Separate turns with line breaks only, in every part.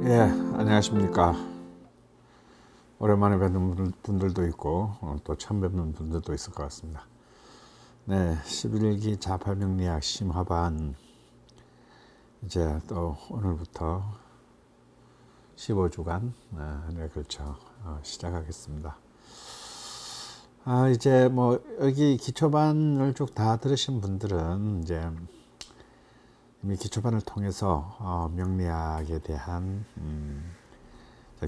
예, 안녕하십니까. 오랜만에 뵙는 분들도 있고 또 처음 뵙는 분들도 있을 것 같습니다. 네, 11기 자팔명리학 심화반 이제 또 오늘부터 15주간 에 걸쳐 시작하겠습니다. 이제 뭐 여기 기초반을 쭉 다 들으신 분들은 이제 이미 기초반을 통해서 명리학에 대한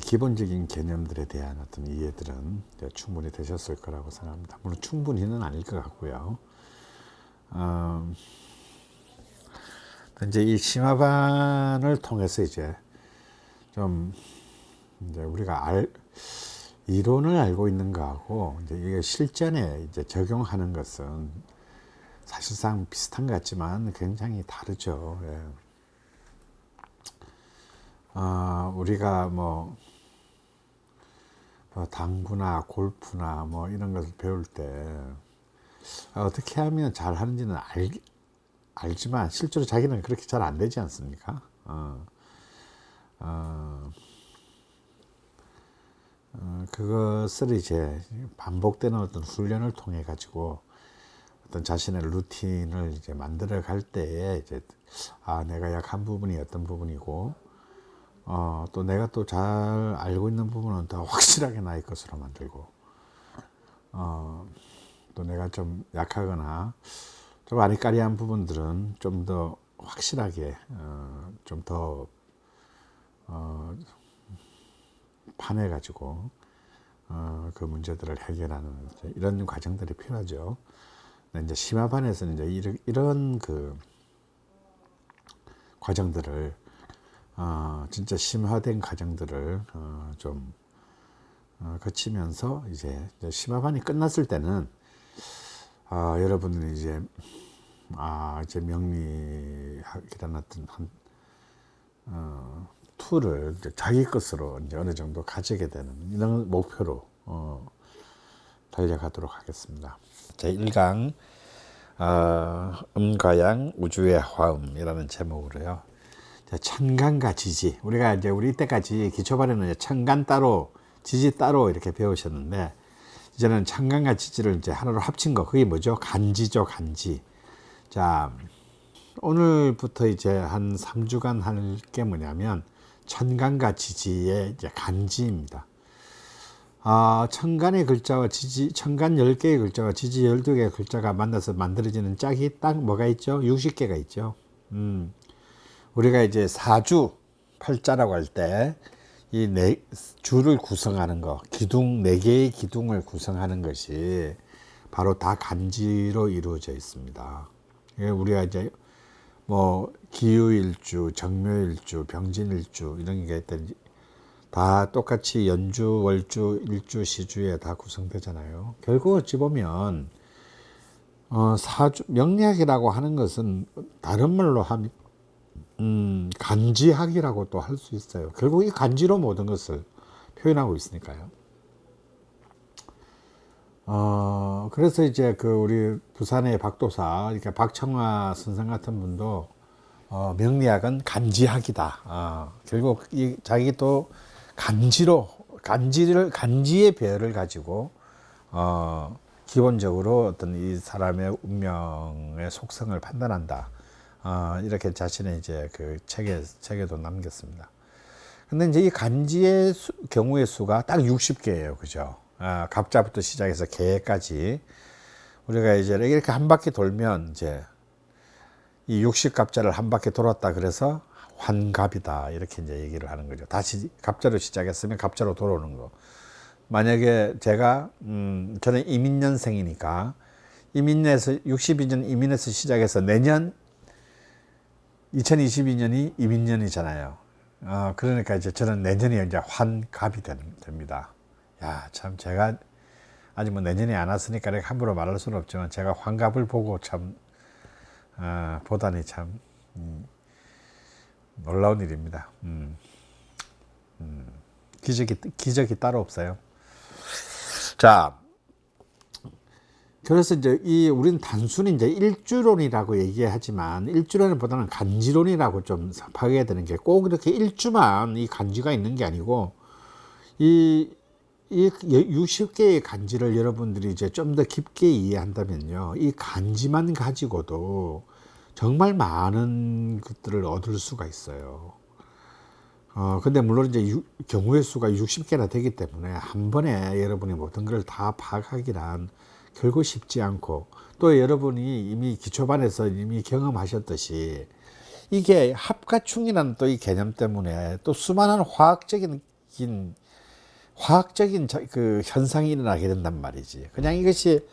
기본적인 개념들에 대한 어떤 이해들은 충분히 되셨을 거라고 생각합니다. 물론 충분히는 아닐 것 같고요. 이제 이 심화반을 통해서 이제 좀 이제 우리가 이론을 알고 있는 거하고 이제 이게 실전에 이제 적용하는 것은 사실상 비슷한 것 같지만 굉장히 다르죠. 예. 우리가 뭐 당구나 골프나 뭐 이런 것을 배울 때 어떻게 하면 잘 하는지는 알지만 실제로 자기는 그렇게 잘 안 되지 않습니까? 그것을 이제 반복되는 어떤 훈련을 통해 가지고 어떤 자신의 루틴을 이제 만들어 갈 때에 이제 내가 약한 부분이 어떤 부분이고 또 내가 또 잘 알고 있는 부분은 더 확실하게 나의 것으로 만들고 또 내가 좀 약하거나 좀 아리까리한 부분들은 좀 더 확실하게 좀 더 파내 가지고 그 문제들을 해결하는 이런 과정들이 필요하죠. 근데 이제 심화반에서는 이제 이런 그 과정들을 진짜 심화된 과정들을 좀 거치면서 이제 심화반이 끝났을 때는 여러분은 이제 이제 명리학이라는 어떤 툴을 이제 자기 것으로 이제 어느 정도 가지게 되는 이런 목표로 달려가도록 하겠습니다. 제 1강 음과양 우주의 화음이라는 제목으로요. 천간과 지지, 우리가 이제 우리 이때까지 기초반에는 천간 따로 지지 따로 이렇게 배우셨는데 이제는 천간과 지지를 이제 하나로 합친 거, 그게 뭐죠? 간지죠, 간지. 자, 오늘부터 이제 한 3주간 할 게 뭐냐면 천간과 지지의 이제 간지입니다. 천간의 글자와 지지, 천간 10개의 글자와 지지 12개의 글자가 만나서 만들어지는 짝이 딱 뭐가 있죠? 60개가 있죠. 우리가 이제 사주 팔자라고 할 때 이 네 주를 구성하는 거, 기둥 4개의 기둥을 구성하는 것이 바로 다 간지로 이루어져 있습니다. 우리가 이제 뭐 기유일주, 정묘일주, 병진일주 이런 게 다 똑같이 연주, 월주, 일주, 시주에 다 구성되잖아요. 결국 어찌 보면 사주 명리학이라고 하는 것은 다른 말로 하면 간지학이라고 또 할 수 있어요. 결국 이 간지로 모든 것을 표현하고 있으니까요. 그래서 이제 그 우리 부산의 박도사, 그러니까 박청화 선생 같은 분도 명리학은 간지학이다. 결국 이 자기 또 간지의 배열을 가지고 기본적으로 어떤 이 사람의 운명의 속성을 판단한다. 이렇게 자신의 이제 그 책에도 남겼습니다. 근데 이제 이 간지의 경우의 수가 딱 60개예요. 그죠? 갑자부터 시작해서 개까지. 우리가 이제 이렇게 한 바퀴 돌면 이제 이 60갑자를 한 바퀴 돌았다 그래서 환갑이다. 이렇게 이제 얘기를 하는 거죠. 다시 갑자로 시작했으면 갑자로 돌아오는 거. 만약에 제가, 저는 이민년생이니까 이민에서 62년 이민에서 시작해서 내년 2022년이 이민년이잖아요. 그러니까 이제 저는 내년이 이제 환갑이 됩니다. 야, 참 제가 아직 뭐 내년이 안 왔으니까 이렇게 함부로 말할 수는 없지만 제가 환갑을 보고 참 보다니 참 놀라운 일입니다. 기적이 따로 없어요. 자, 그래서 이제 우리는 단순히 이제 일주론이라고 얘기하지만 일주론보다는 간지론이라고 좀 파악해야 되는 게 꼭 이렇게 일주만 이 간지가 있는 게 아니고 이 60개의 간지를 여러분들이 이제 좀 더 깊게 이해한다면요. 이 간지만 가지고도 정말 많은 것들을 얻을 수가 있어요. 근데 물론 이제 경우의 수가 60개나 되기 때문에 한 번에 여러분이 모든 걸 다 파악하기란 결코 쉽지 않고 또 여러분이 이미 기초반에서 이미 경험하셨듯이 이게 합가충이라는 또 이 개념 때문에 또 수많은 화학적인 그 현상이 일어나게 된단 말이지. 그냥 이것이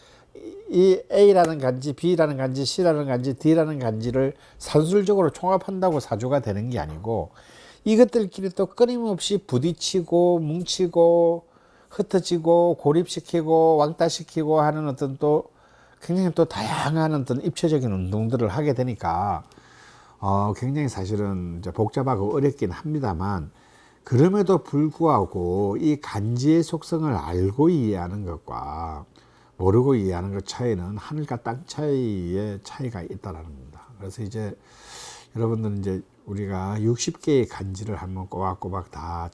이 A라는 간지, B라는 간지, C라는 간지, D라는 간지를 산술적으로 총합한다고 사조가 되는 게 아니고 이것들끼리 또 끊임없이 부딪히고 뭉치고 흩어지고 고립시키고 왕따시키고 하는 어떤 또 굉장히 또 다양한 어떤 입체적인 운동들을 하게 되니까 굉장히 사실은 이제 복잡하고 어렵긴 합니다만 그럼에도 불구하고 이 간지의 속성을 알고 이해하는 것과 모르고 이해하는 것 차이는 하늘과 땅 차이의 차이가 있다라는 겁니다. 그래서 이제 여러분들은 이제 우리가 60개의 간지를 한번 꼬박꼬박 다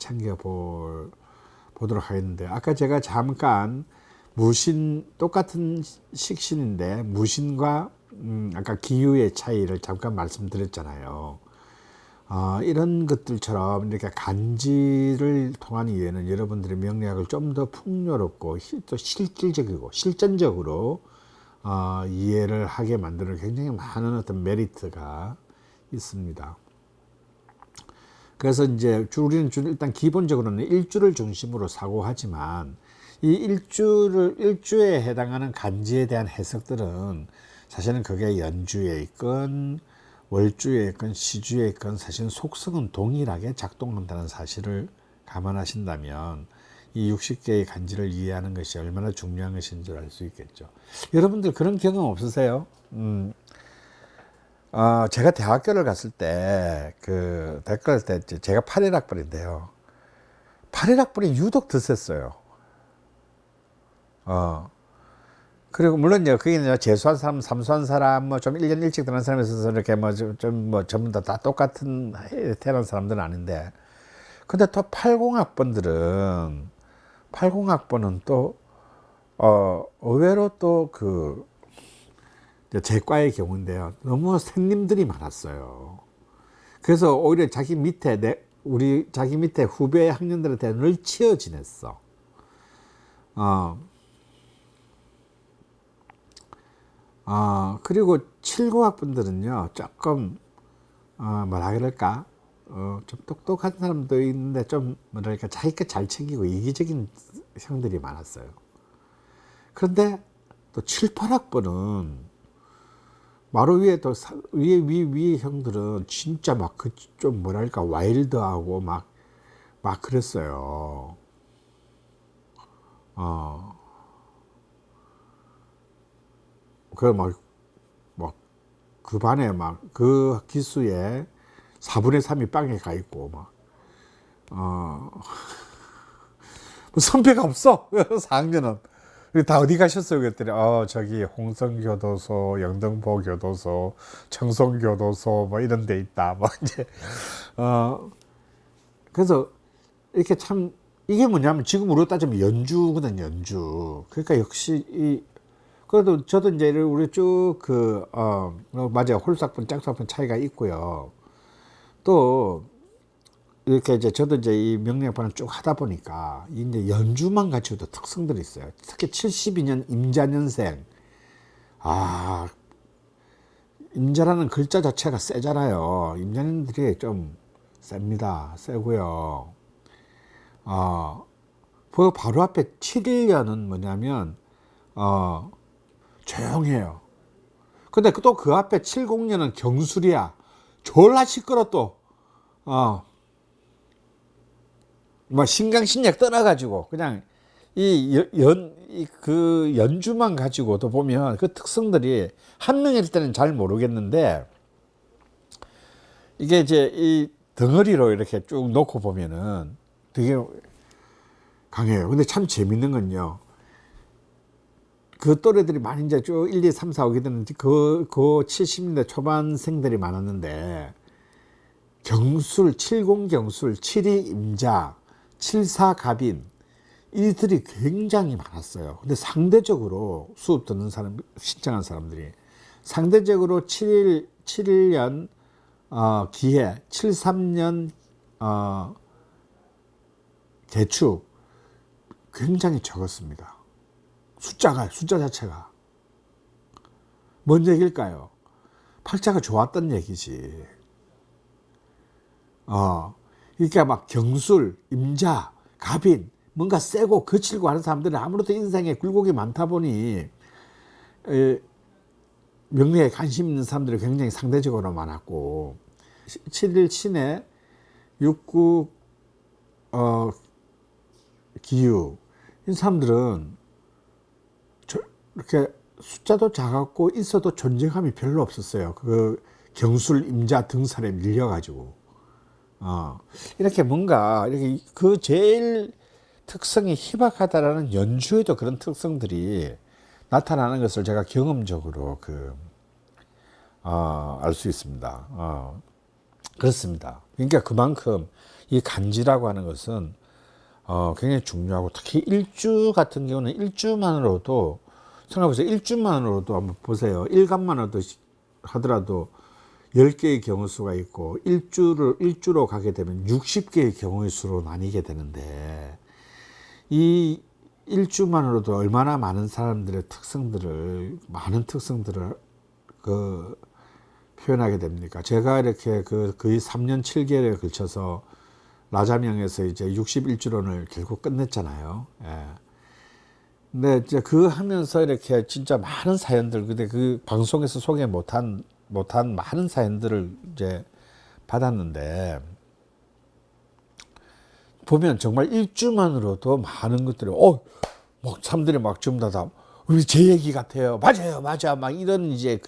보도록 하겠는데 아까 제가 잠깐 무신 똑같은 식신인데 무신과 아까 기유의 차이를 잠깐 말씀드렸잖아요. 이런 것들처럼 이렇게 간지를 통한 이해는 여러분들의 명리학을 좀 더 풍요롭고 또 실질적이고 실전적으로 이해를 하게 만드는 굉장히 많은 어떤 메리트가 있습니다. 그래서 이제 우리는 일단 기본적으로는 일주를 중심으로 사고하지만 이 일주에 해당하는 간지에 대한 해석들은 사실은 그게 연주에 있건 월주에 있건 시주에 있건 사실은 속성은 동일하게 작동한다는 사실을 감안하신다면 이 60개의 간지를 이해하는 것이 얼마나 중요한 것인 줄 알 수 있겠죠. 여러분들 그런 경험 없으세요? 제가 대학교를 갔을 때, 제가 81학번인데요. 81학번이 유독 더 셌어요. 그리고 물론 이제 그게 이제 재수한 사람, 삼수한 사람, 뭐 좀 1년 일찍 들어간 사람이 있어서 이렇게 전부 다 똑같은 해에 태어난 사람들은 아닌데. 근데 또 80학번은 또, 의외로 또 제 과의 경우인데요. 너무 선생님들이 많았어요. 그래서 오히려 자기 밑에 후배 학년들한테 늘 치여 지냈어. 그리고 79학번들은요, 조금, 뭐라 그럴까, 좀 똑똑한 사람도 있는데, 좀, 뭐랄까, 자기 것 잘 챙기고 이기적인 형들이 많았어요. 그런데 또 7, 8학번은, 바로 위에 또, 위에 형들은 진짜 좀 뭐랄까, 와일드하고 막 그랬어요. 그 반에 그 기수에 4분의 3이 빵에 가 있고, 뭐 선배가 없어. 4학년은. 다 어디 가셨어요? 그랬더니, 저기 홍성교도소, 영등포교도소, 청송교도소, 뭐 이런 데 있다. 뭐 이제, 그래서 이렇게 참, 이게 뭐냐면 지금 우리로 따지면 연주거든, 연주. 그러니까 역시 그래도 저도 이제 우리 쭉 맞아요. 홀수학번, 짝수학번 차이가 있고요. 또, 이렇게 이제 저도 이제 이 명리학반을 쭉 하다 보니까 이제 연주만 가지고도 특성들이 있어요. 특히 72년 임자년생. 임자라는 글자 자체가 세잖아요. 임자년들이 좀 셉니다. 세고요. 그 바로 앞에 7일년은 뭐냐면, 조용해요. 근데 또 그 앞에 70년은 경술이야. 졸라 시끄러 또. 뭐 신강신약 떠나가지고 그냥 그 연주만 가지고도 보면 그 특성들이 한 명일 때는 잘 모르겠는데 이게 이제 이 덩어리로 이렇게 쭉 놓고 보면은 되게 강해요. 근데 참 재밌는 건요. 그 또래들이 많이 이제 쭉 1, 2, 3, 4 오게 되는데 그 70년대 초반생들이 많았는데 경술, 70 경술, 72 임자, 74 갑인 이들이 굉장히 많았어요. 근데 상대적으로 수업 듣는 사람, 신청한 사람들이 상대적으로 71년 기해, 73년 개축 굉장히 적었습니다. 숫자 자체가. 뭔 얘기일까요? 팔자가 좋았던 얘기지. 그러니까 막 경술, 임자, 갑인, 뭔가 세고 거칠고 하는 사람들은 아무래도 인생에 굴곡이 많다 보니 명리에 관심 있는 사람들이 굉장히 상대적으로 많았고 7일 신해 69 기유 이 사람들은 이렇게 숫자도 작았고 있어도 존재감이 별로 없었어요. 그 경술, 임자 등살에 밀려가지고 이렇게 뭔가 이렇게 그 제일 특성이 희박하다라는 연주에도 그런 특성들이 나타나는 것을 제가 경험적으로 알 수 있습니다. 그렇습니다. 그러니까 그만큼 이 간지라고 하는 것은 굉장히 중요하고 특히 일주 같은 경우는 일주만으로도 생각해보세요. 일주만으로도 한번 보세요. 일간만 하더라도 10개의 경우 수가 있고 일주로 가게 되면 60개의 경우의 수로 나뉘게 되는데 이 일주만으로도 얼마나 많은 사람들의 많은 특성들을 표현하게 됩니까? 제가 이렇게 거의 3년 7개월에 걸쳐서 라자명에서 이제 61주론을 결국 끝냈잖아요. 예. 근데 이제 하면서 이렇게 진짜 많은 사연들, 근데 그 방송에서 소개 못한 많은 사연들을 이제 받았는데, 보면 정말 일주만으로도 많은 것들이, 막 사람들이 막 전부 다, 우리 제 얘기 같아요. 맞아요, 맞아. 막 이런 이제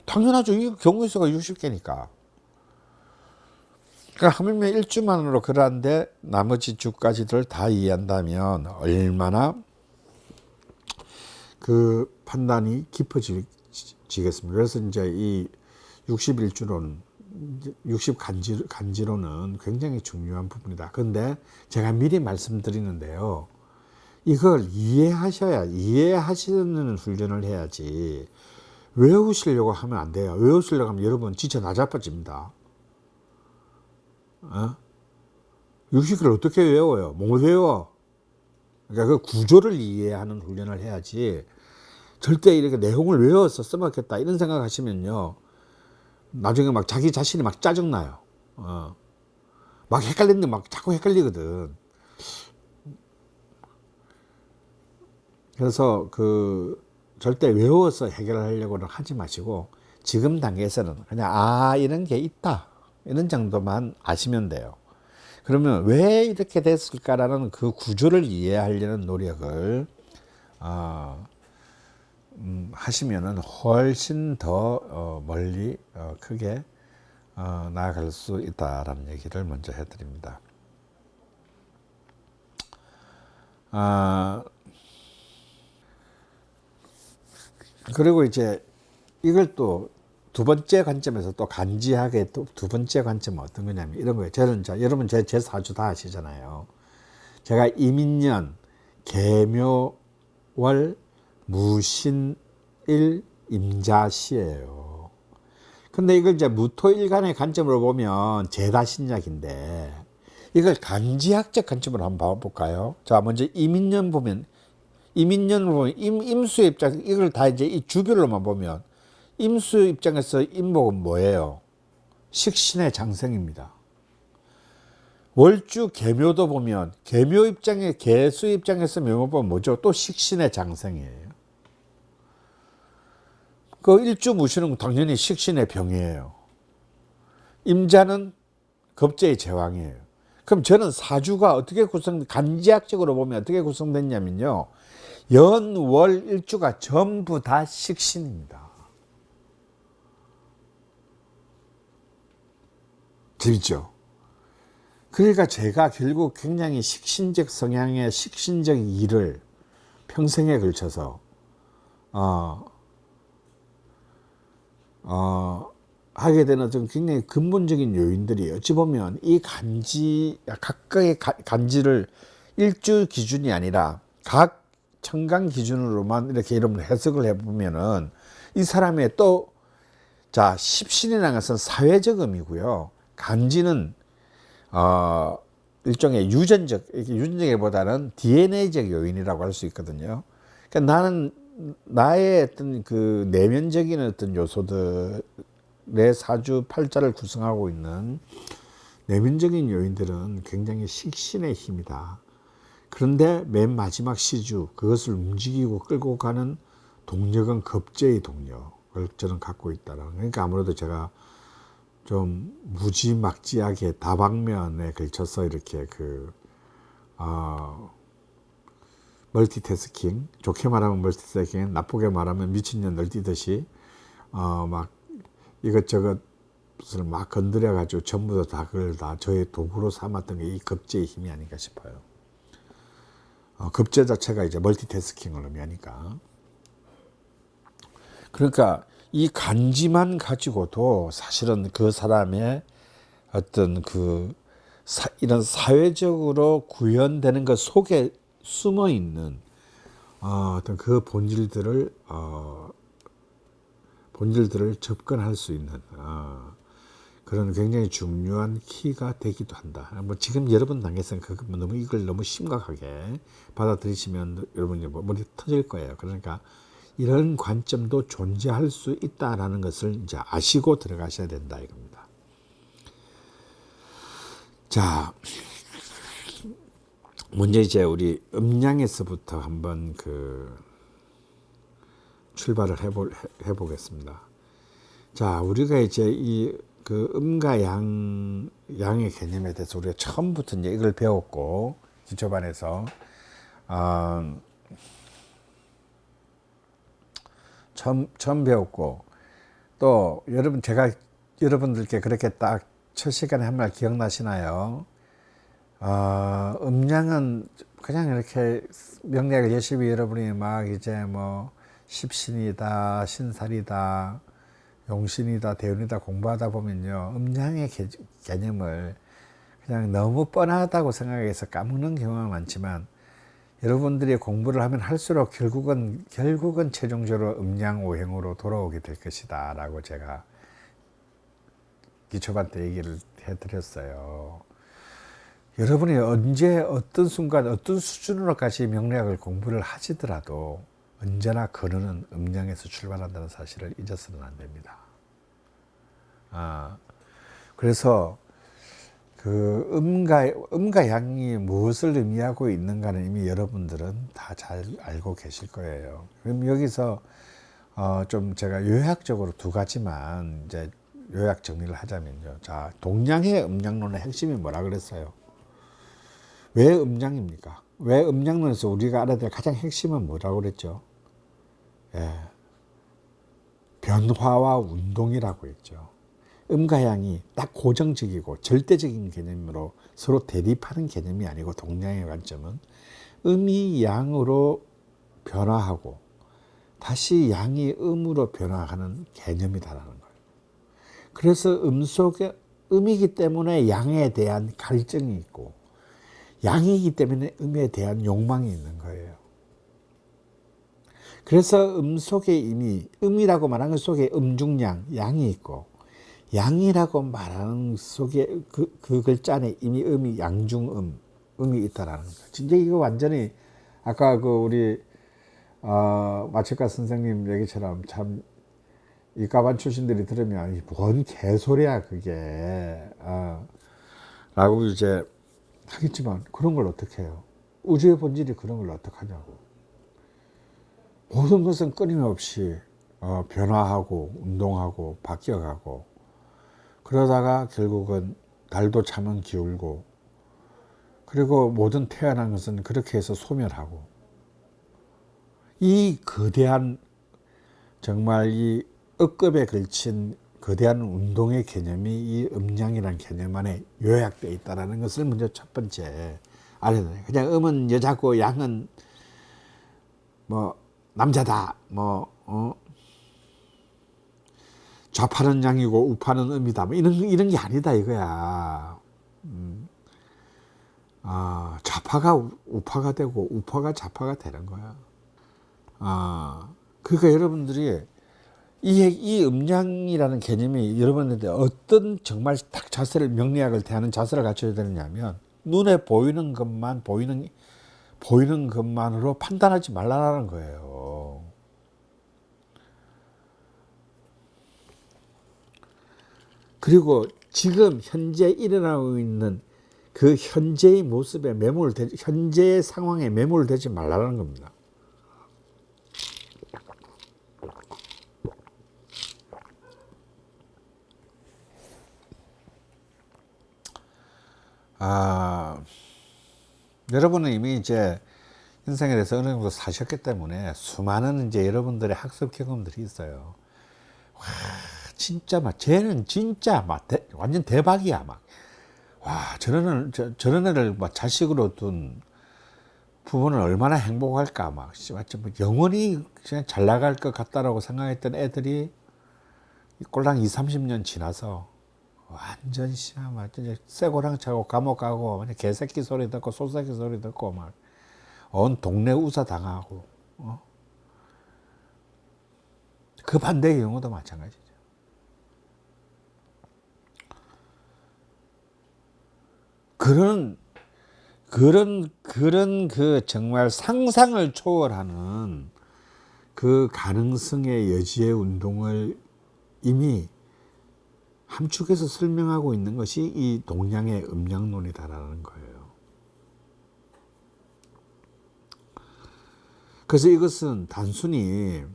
당연하죠. 이 경우의 수가 60개니까. 그러니까 하물며 일주만으로 그러한데 나머지 주까지들 다 이해한다면 얼마나 그 판단이 깊어지겠습니까? 그래서 이제 이 61주론, 60간지로는 굉장히 중요한 부분이다. 그런데 제가 미리 말씀드리는데요. 이걸 이해하시는 훈련을 해야지 외우시려고 하면 안 돼요. 외우시려고 하면 여러분 진짜 나자빠집니다. 60을 어떻게 외워요? 못 외워. 그러니까 그 구조를 이해하는 훈련을 해야지 절대 이렇게 내용을 외워서 써먹겠다 이런 생각하시면요. 나중에 막 자기 자신이 막 짜증나요. 막 헷갈리는데 막 자꾸 헷갈리거든. 그래서 절대 외워서 해결하려고는 하지 마시고 지금 단계에서는 그냥 이런 게 있다. 이런 정도만 아시면 돼요. 그러면 왜 이렇게 됐을까라는 그 구조를 이해하려는 노력을 하시면은 훨씬 더 멀리 크게 나아갈 수 있다라는 얘기를 먼저 해드립니다. 그리고 이제 이걸 또 두 번째 관점에서 또 간지하게 또 두 번째 관점은 어떤 거냐면 이런 거예요. 여러분 제 사주 다 아시잖아요. 제가 이민년, 계묘월, 무신일, 임자시예요. 근데 이걸 이제 무토일간의 관점으로 보면 제다신약인데 이걸 간지학적 관점으로 한번 봐볼까요? 자, 먼저 이민년을 보면 임수의 입장, 이걸 다 이제 이 주별로만 보면 임수 입장에서 임목은 뭐예요? 식신의 장생입니다. 월주 계묘도 보면 계묘 입장에 계수 입장에서 묘목 보면 뭐죠? 또 식신의 장생이에요. 그 일주 무신은 당연히 식신의 병이에요. 임자는 겁재의 제왕이에요. 그럼 저는 사주가 간지학적으로 보면 어떻게 구성됐냐면요. 연, 월, 일주가 전부 다 식신입니다. 재밌죠? 그러니까 제가 결국 굉장히 식신적 성향의 식신적 일을 평생에 걸쳐서 하게 되는 좀 굉장히 근본적인 요인들이 어찌 보면 이 각각의 간지를 일주 기준이 아니라 각 청간 기준으로만 이렇게 여러분 해석을 해보면은 이 사람의 또, 자, 십신이라는 것은 사회적 의미고요. 간지는, 일종의 유전적보다는 DNA적 요인이라고 할 수 있거든요. 그러니까 나는 나의 어떤 그 내면적인 어떤 요소들, 내 사주 팔자를 구성하고 있는 내면적인 요인들은 굉장히 식신의 힘이다. 그런데 맨 마지막 시주, 그것을 움직이고 끌고 가는 동력은 겁재의 동력을 저는 갖고 있다는. 그러니까 아무래도 제가 좀 무지막지하게 다방면에 걸쳐서 이렇게 멀티태스킹, 좋게 말하면 멀티태스킹, 나쁘게 말하면 미친년 널뛰듯이 막 이것저것을 막 건드려 가지고 전부 다 그걸 다 저의 도구로 삼았던 게 이 겁재의 힘이 아닌가 싶어요. 겁재 자체가 이제 멀티태스킹을 의미하니까. 그러니까 이 간지만 가지고도 사실은 그 사람의 어떤 이런 사회적으로 구현되는 것 속에 숨어 있는 어떤 그 본질들을 접근할 수 있는 그런 굉장히 중요한 키가 되기도 한다. 뭐 지금 여러분 단계에서는 너무 이걸 너무 심각하게 받아들이시면 여러분이 머리 터질 거예요. 그러니까 이런 관점도 존재할 수 있다라는 것을 이제 아시고 들어가셔야 된다 이겁니다. 자, 먼저 이제 우리 음양에서부터 한번 출발을 해보겠습니다. 자, 우리가 이제 음과 양의 개념에 대해서 우리가 처음부터 이제 이걸 배웠고, 기초반에서, 처음 배웠고, 또, 제가 여러분들께 그렇게 딱 첫 시간에 한 말 기억나시나요? 음양은 그냥 이렇게 명리학을 열심히 여러분이 막 이제 뭐, 십신이다, 신살이다, 용신이다, 대운이다 공부하다 보면요, 음양의 개념을 그냥 너무 뻔하다고 생각해서 까먹는 경우가 많지만, 여러분들이 공부를 하면 할수록 결국은 최종적으로 음양오행으로 돌아오게 될 것이다 라고 제가 기초반 때 얘기를 해드렸어요. 여러분이 언제 어떤 순간 어떤 수준으로까지 명리학을 공부를 하시더라도 언제나 근원은 음양에서 출발한다는 사실을 잊어서는 안 됩니다. 그래서 음과 양이 무엇을 의미하고 있는가는 이미 여러분들은 다 잘 알고 계실 거예요. 그럼 여기서 좀 제가 요약적으로 두 가지만 이제 요약 정리를 하자면요. 자, 동양의 음양론의 핵심이 뭐라 그랬어요? 왜 음양입니까? 왜 음양론에서 우리가 알아야 될 가장 핵심은 뭐라고 그랬죠? 변화와 운동이라고 했죠. 음과 양이 딱 고정적이고 절대적인 개념으로 서로 대립하는 개념이 아니고, 동양의 관점은 음이 양으로 변화하고 다시 양이 음으로 변화하는 개념이다라는 거예요. 그래서 음이기 때문에 양에 대한 갈증이 있고, 양이기 때문에 음에 대한 욕망이 있는 거예요. 그래서 속에 이미 음이라고 말하는 것 속에 음중양, 양이 있고, 양이라고 말하는 속에 그 글자 안에 이미 음이 양중음, 음이 있다라는 거예요. 진짜 이거 완전히 아까 우리 마철가 선생님 얘기처럼 참 이과반 출신들이 들으면 뭔 개소리야 그게 라고 이제 하겠지만, 그런 걸 어떻게 해요? 우주의 본질이 그런 걸 어떻게 하냐고. 모든 것은 끊임없이 변화하고 운동하고 바뀌어가고, 그러다가 결국은 달도 차면 기울고, 그리고 모든 태어난 것은 그렇게 해서 소멸하고, 이 거대한 정말 이 억겁에 걸친 거대한 운동의 개념이 이 음양이라는 개념 안에 요약되어 있다는 것을 먼저 첫 번째 알아야 돼요. 그냥 음은 여자고 양은 뭐 남자다, 뭐 좌파는 양이고 우파는 음이다, 뭐 이런 게 아니다 이거야. 좌파가 우파가 되고 우파가 좌파가 되는 거야. 그러니까 여러분들이 이 음양이라는 개념이 여러분한테 어떤 정말 딱 자세를, 명리학을 대하는 자세를 갖춰야 되느냐면, 눈에 보이는 것만으로 판단하지 말라는 거예요. 그리고 지금 현재 일어나고 있는 그 현재의 모습에 현재의 상황에 매몰되지 말라는 겁니다. 여러분은 이미 이제 인생에 대해서 어느 정도 사셨기 때문에 수많은 이제 여러분들의 학습 경험들이 있어요. 와, 진짜 쟤는 진짜 완전 대박이야 저런 애를 자식으로 둔 부모는 얼마나 행복할까 영원히 그냥 잘 나갈 것 같다라고 생각했던 애들이 꼴랑 20-30년 지나서 완전 쇠고랑 차고 감옥 가고 개새끼 소리 듣고 소새끼 소리 듣고 온 동네 우사 당하고 그 반대의 경우도 마찬가지죠. 그런 그 정말 상상을 초월하는 그 가능성의 여지의 운동을 이미 함축해서 설명하고 있는 것이 이 동양의 음양론이다라는 거예요. 그래서 이것은 단순히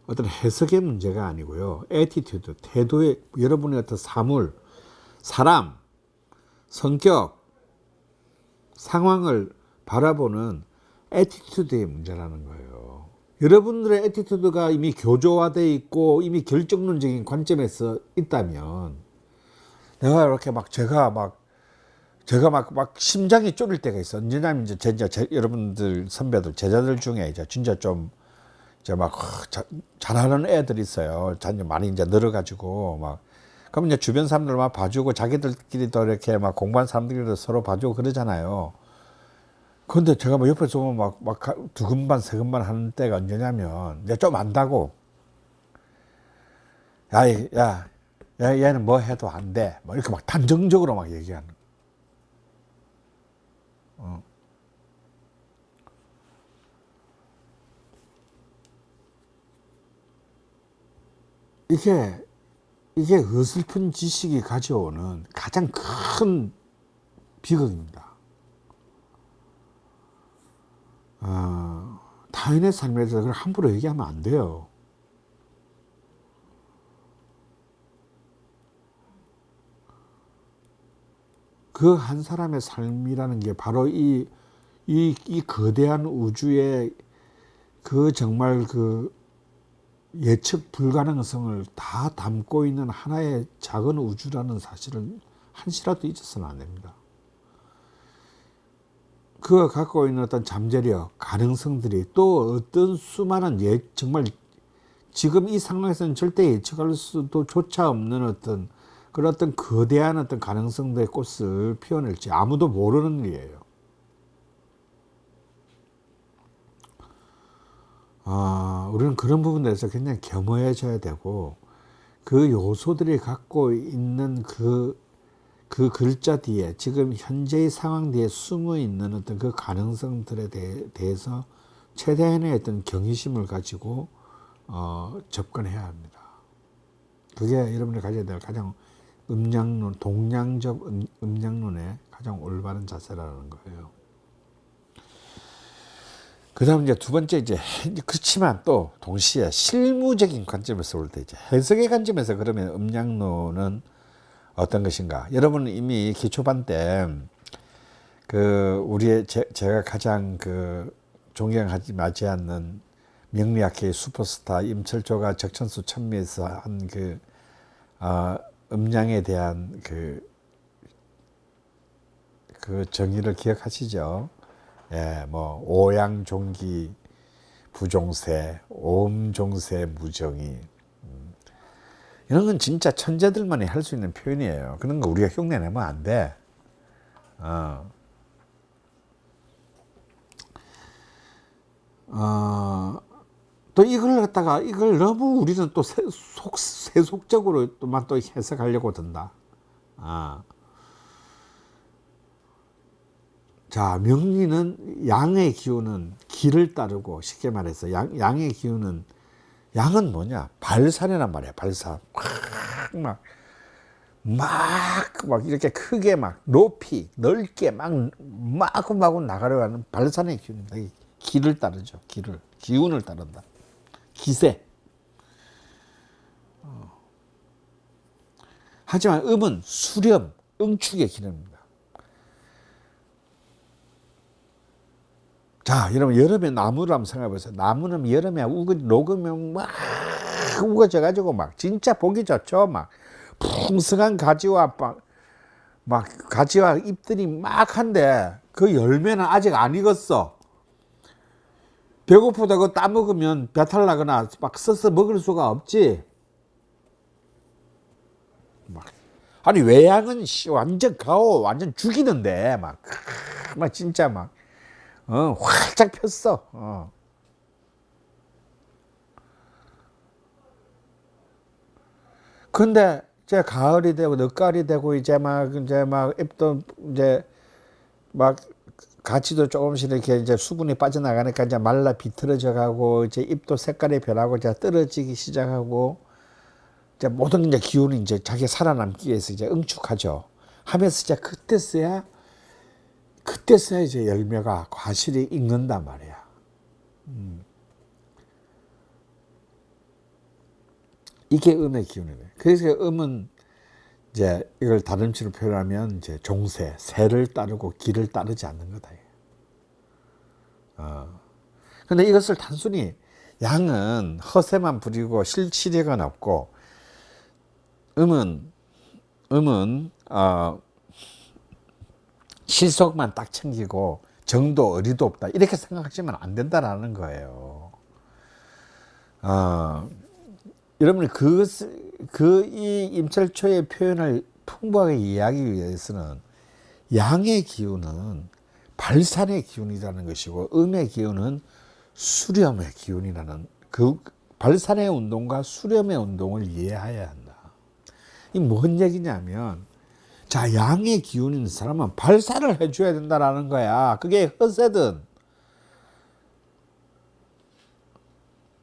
어떤 해석의 문제가 아니고요. 애티튜드, 태도의, 여러분의 어떤 사물, 사람, 성격, 상황을 바라보는 애티튜드의 문제라는 거예요. 여러분들의 애티튜드가 이미 교조화되어 있고 이미 결정론적인 관점에서 있다면, 내가 이렇게 제가 심장이 쫄릴 때가 있어. 왜냐면 이제 여러분들 선배들, 제자들 중에 이제 진짜 좀 이제 잘하는 애들이 있어요. 많이 이제 늘어가지고 그럼 이제 주변 사람들 봐주고 자기들끼리도 이렇게 공부한 사람들끼리도 서로 봐주고 그러잖아요. 근데 제가 옆에서 보면 두근반 세근반 하는 때가 언제냐면, 내가 좀 안다고, 얘는 뭐 해도 안 돼, 이렇게 단정적으로 얘기하는. 이게 어설픈 지식이 가져오는 가장 큰 비극입니다. 타인의 삶에 대해서 함부로 얘기하면 안 돼요. 그 한 사람의 삶이라는 게 바로 이 거대한 우주의 그 정말 그 예측 불가능성을 다 담고 있는 하나의 작은 우주라는 사실을 한시라도 잊어서는 안 됩니다. 그가 갖고 있는 어떤 잠재력, 가능성들이 또 어떤 수많은 정말 지금 이 상황에서는 절대 예측할 수도 조차 없는 그런 어떤 거대한 어떤 가능성들의 꽃을 피워낼지 아무도 모르는 일이에요. 우리는 그런 부분에서 굉장히 겸허해져야 되고, 그 요소들이 갖고 있는 그 글자 뒤에, 지금 현재의 상황 뒤에 숨어 있는 어떤 그 가능성들에 대해서 최대한의 어떤 경외심을 가지고 접근해야 합니다. 그게 여러분이 가져야 될 가장 동양적 음양론의 가장 올바른 자세라는 거예요. 그 다음 이제 두 번째, 그렇지만 또 동시에 실무적인 관점에서 볼 때 해석의 관점에서 그러면 음양론은 어떤 것인가? 여러분은 이미 기초반 때 제가 가장 존경하지 마지 않는 명리학계의 슈퍼스타 임철조가 적천수 천미에서 한 음양에 대한 그 정의를 기억하시죠? 오양종기, 부종세, 옴종세, 무정이. 이런 건 진짜 천재들만이 할 수 있는 표현이에요. 그런 거 우리가 흉내내면 안 돼. 또 이걸 갖다가 이걸 너무 우리는 또 세속적으로 또만 또 해석하려고 든다. 자, 명리는 양의 기운은 기를 따르고, 쉽게 말해서 양의 기운은, 양은 뭐냐? 발산이란 말이야. 발산. 막 이렇게 크게 막 높이 넓게 막 마구마구 나가려고 발산의 기운입니다. 기를 따르죠. 기운을 따른다. 기세. 하지만 음은 수렴, 응축의 기능입니다. 자, 여러분, 여름에 나무를 한번 생각해 보세요. 나무는 여름에 녹으면 막 우거져가지고 막 진짜 보기 좋죠. 막 풍성한 가지와 막 가지와 잎들이 막 한데 그 열매는 아직 안 익었어. 배고프다 그거 따먹으면 배탈 나거나 막 써서 먹을 수가 없지. 아니, 외양은 완전 가오, 완전 죽이는데 막 진짜 막 활짝 폈어. 근데 이제 가을이 되고 늦가을이 되고 이제 막 잎도 이제 막 가지도 조금씩 이렇게 이제 수분이 빠져나가니까 이제 말라 비틀어져 가고 이제 잎도 색깔이 변하고 이제 떨어지기 시작하고 이제 모든 이제 기운이 이제 자기 살아남기 위해서 이제 응축하죠. 하면서 이제 그때서야 이제 열매가 과실이 익는단 말이야. 이게 음의 기운이네. 그래서 음은 이제 이걸 다름치로 표현하면 이제 종세, 새를 따르고 기를 따르지 않는 거다. 근데 이것을 단순히 양은 허세만 부리고 실력은 없고, 음은 실속만 딱 챙기고 정도 어리도 없다, 이렇게 생각하시면 안 된다라는 거예요. 여러분이 이 임철초의 표현을 풍부하게 이해하기 위해서는 양의 기운은 발산의 기운이라는 것이고 음의 기운은 수렴의 기운이라는 그 발산의 운동과 수렴의 운동을 이해해야 한다. 이 뭔 얘기냐면, 자, 양의 기운이 있는 사람은 발산을 해줘야 된다라는 거야. 그게 허세든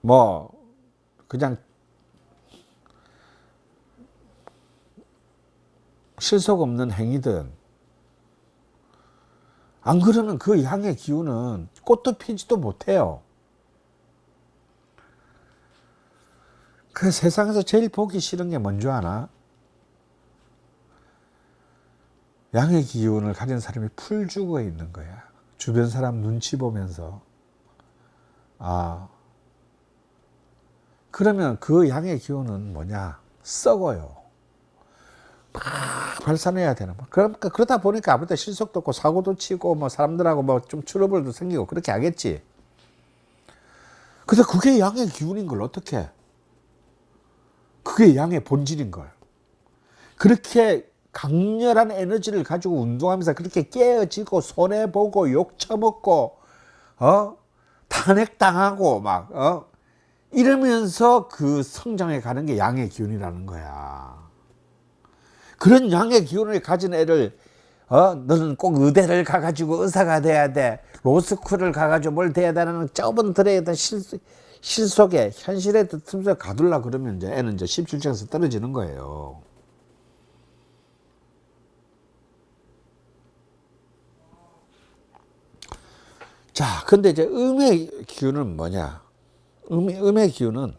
뭐 그냥 실속 없는 행위든, 안 그러면 그 양의 기운은 꽃도 피지도 못해요. 그 세상에서 제일 보기 싫은 게 뭔지 아나? 양의 기운을 가진 사람이 풀 죽어 있는 거야. 주변 사람 눈치 보면서. 그러면 그 양의 기운은 뭐냐? 썩어요. 막 발산해야 되는 거. 그러다 보니까 아무래도 실속도 없고 사고도 치고 뭐 사람들하고 뭐 좀 트러블도 생기고 그렇게 하겠지. 근데 그게 양의 기운인 걸 어떻게 해? 그게 양의 본질인 걸. 그렇게 강렬한 에너지를 가지고 운동하면서 그렇게 깨어지고 손해보고 욕처먹고 탄핵당하고 이러면서 그 성장해 가는 게 양의 기운이라는 거야. 그런 양의 기운을 가진 애를 너는 꼭 의대를 가가지고 의사가 돼야 돼, 로스쿨을 가가지고 뭘 돼야 되는 좁은 들에 있던 실속에 현실에 틈새 가둘라 그러면 이제 애는 이제 17층에서 떨어지는 거예요. 자, 근데 이제 음의 기운은 뭐냐? 음의 기운은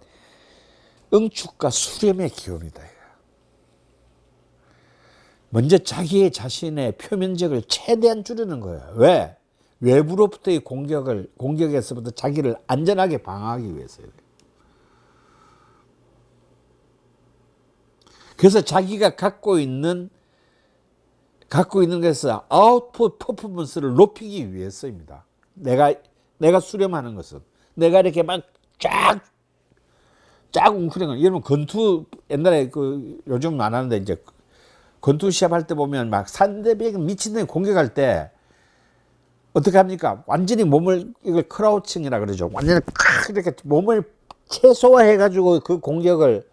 응축과 수렴의 기운이다. 먼저 자신의 표면적을 최대한 줄이는 거예요. 왜? 외부로부터의 공격에서부터 자기를 안전하게 방어하기 위해서요. 그래서 자기가 갖고 있는 것에서 아웃풋 퍼포먼스를 높이기 위해서입니다. 내가 수렴하는 것은 내가 이렇게 막 쫙 웅크린 거. 여러분 권투 옛날에 요즘 안 하는데 이제 권투 시합할 때 보면 막 상대방이 미친 듯이 공격할 때 어떻게 합니까? 완전히 몸을 이걸 크라우칭이라 그러죠. 완전히 팍 이렇게 몸을 최소화해 가지고 그 공격을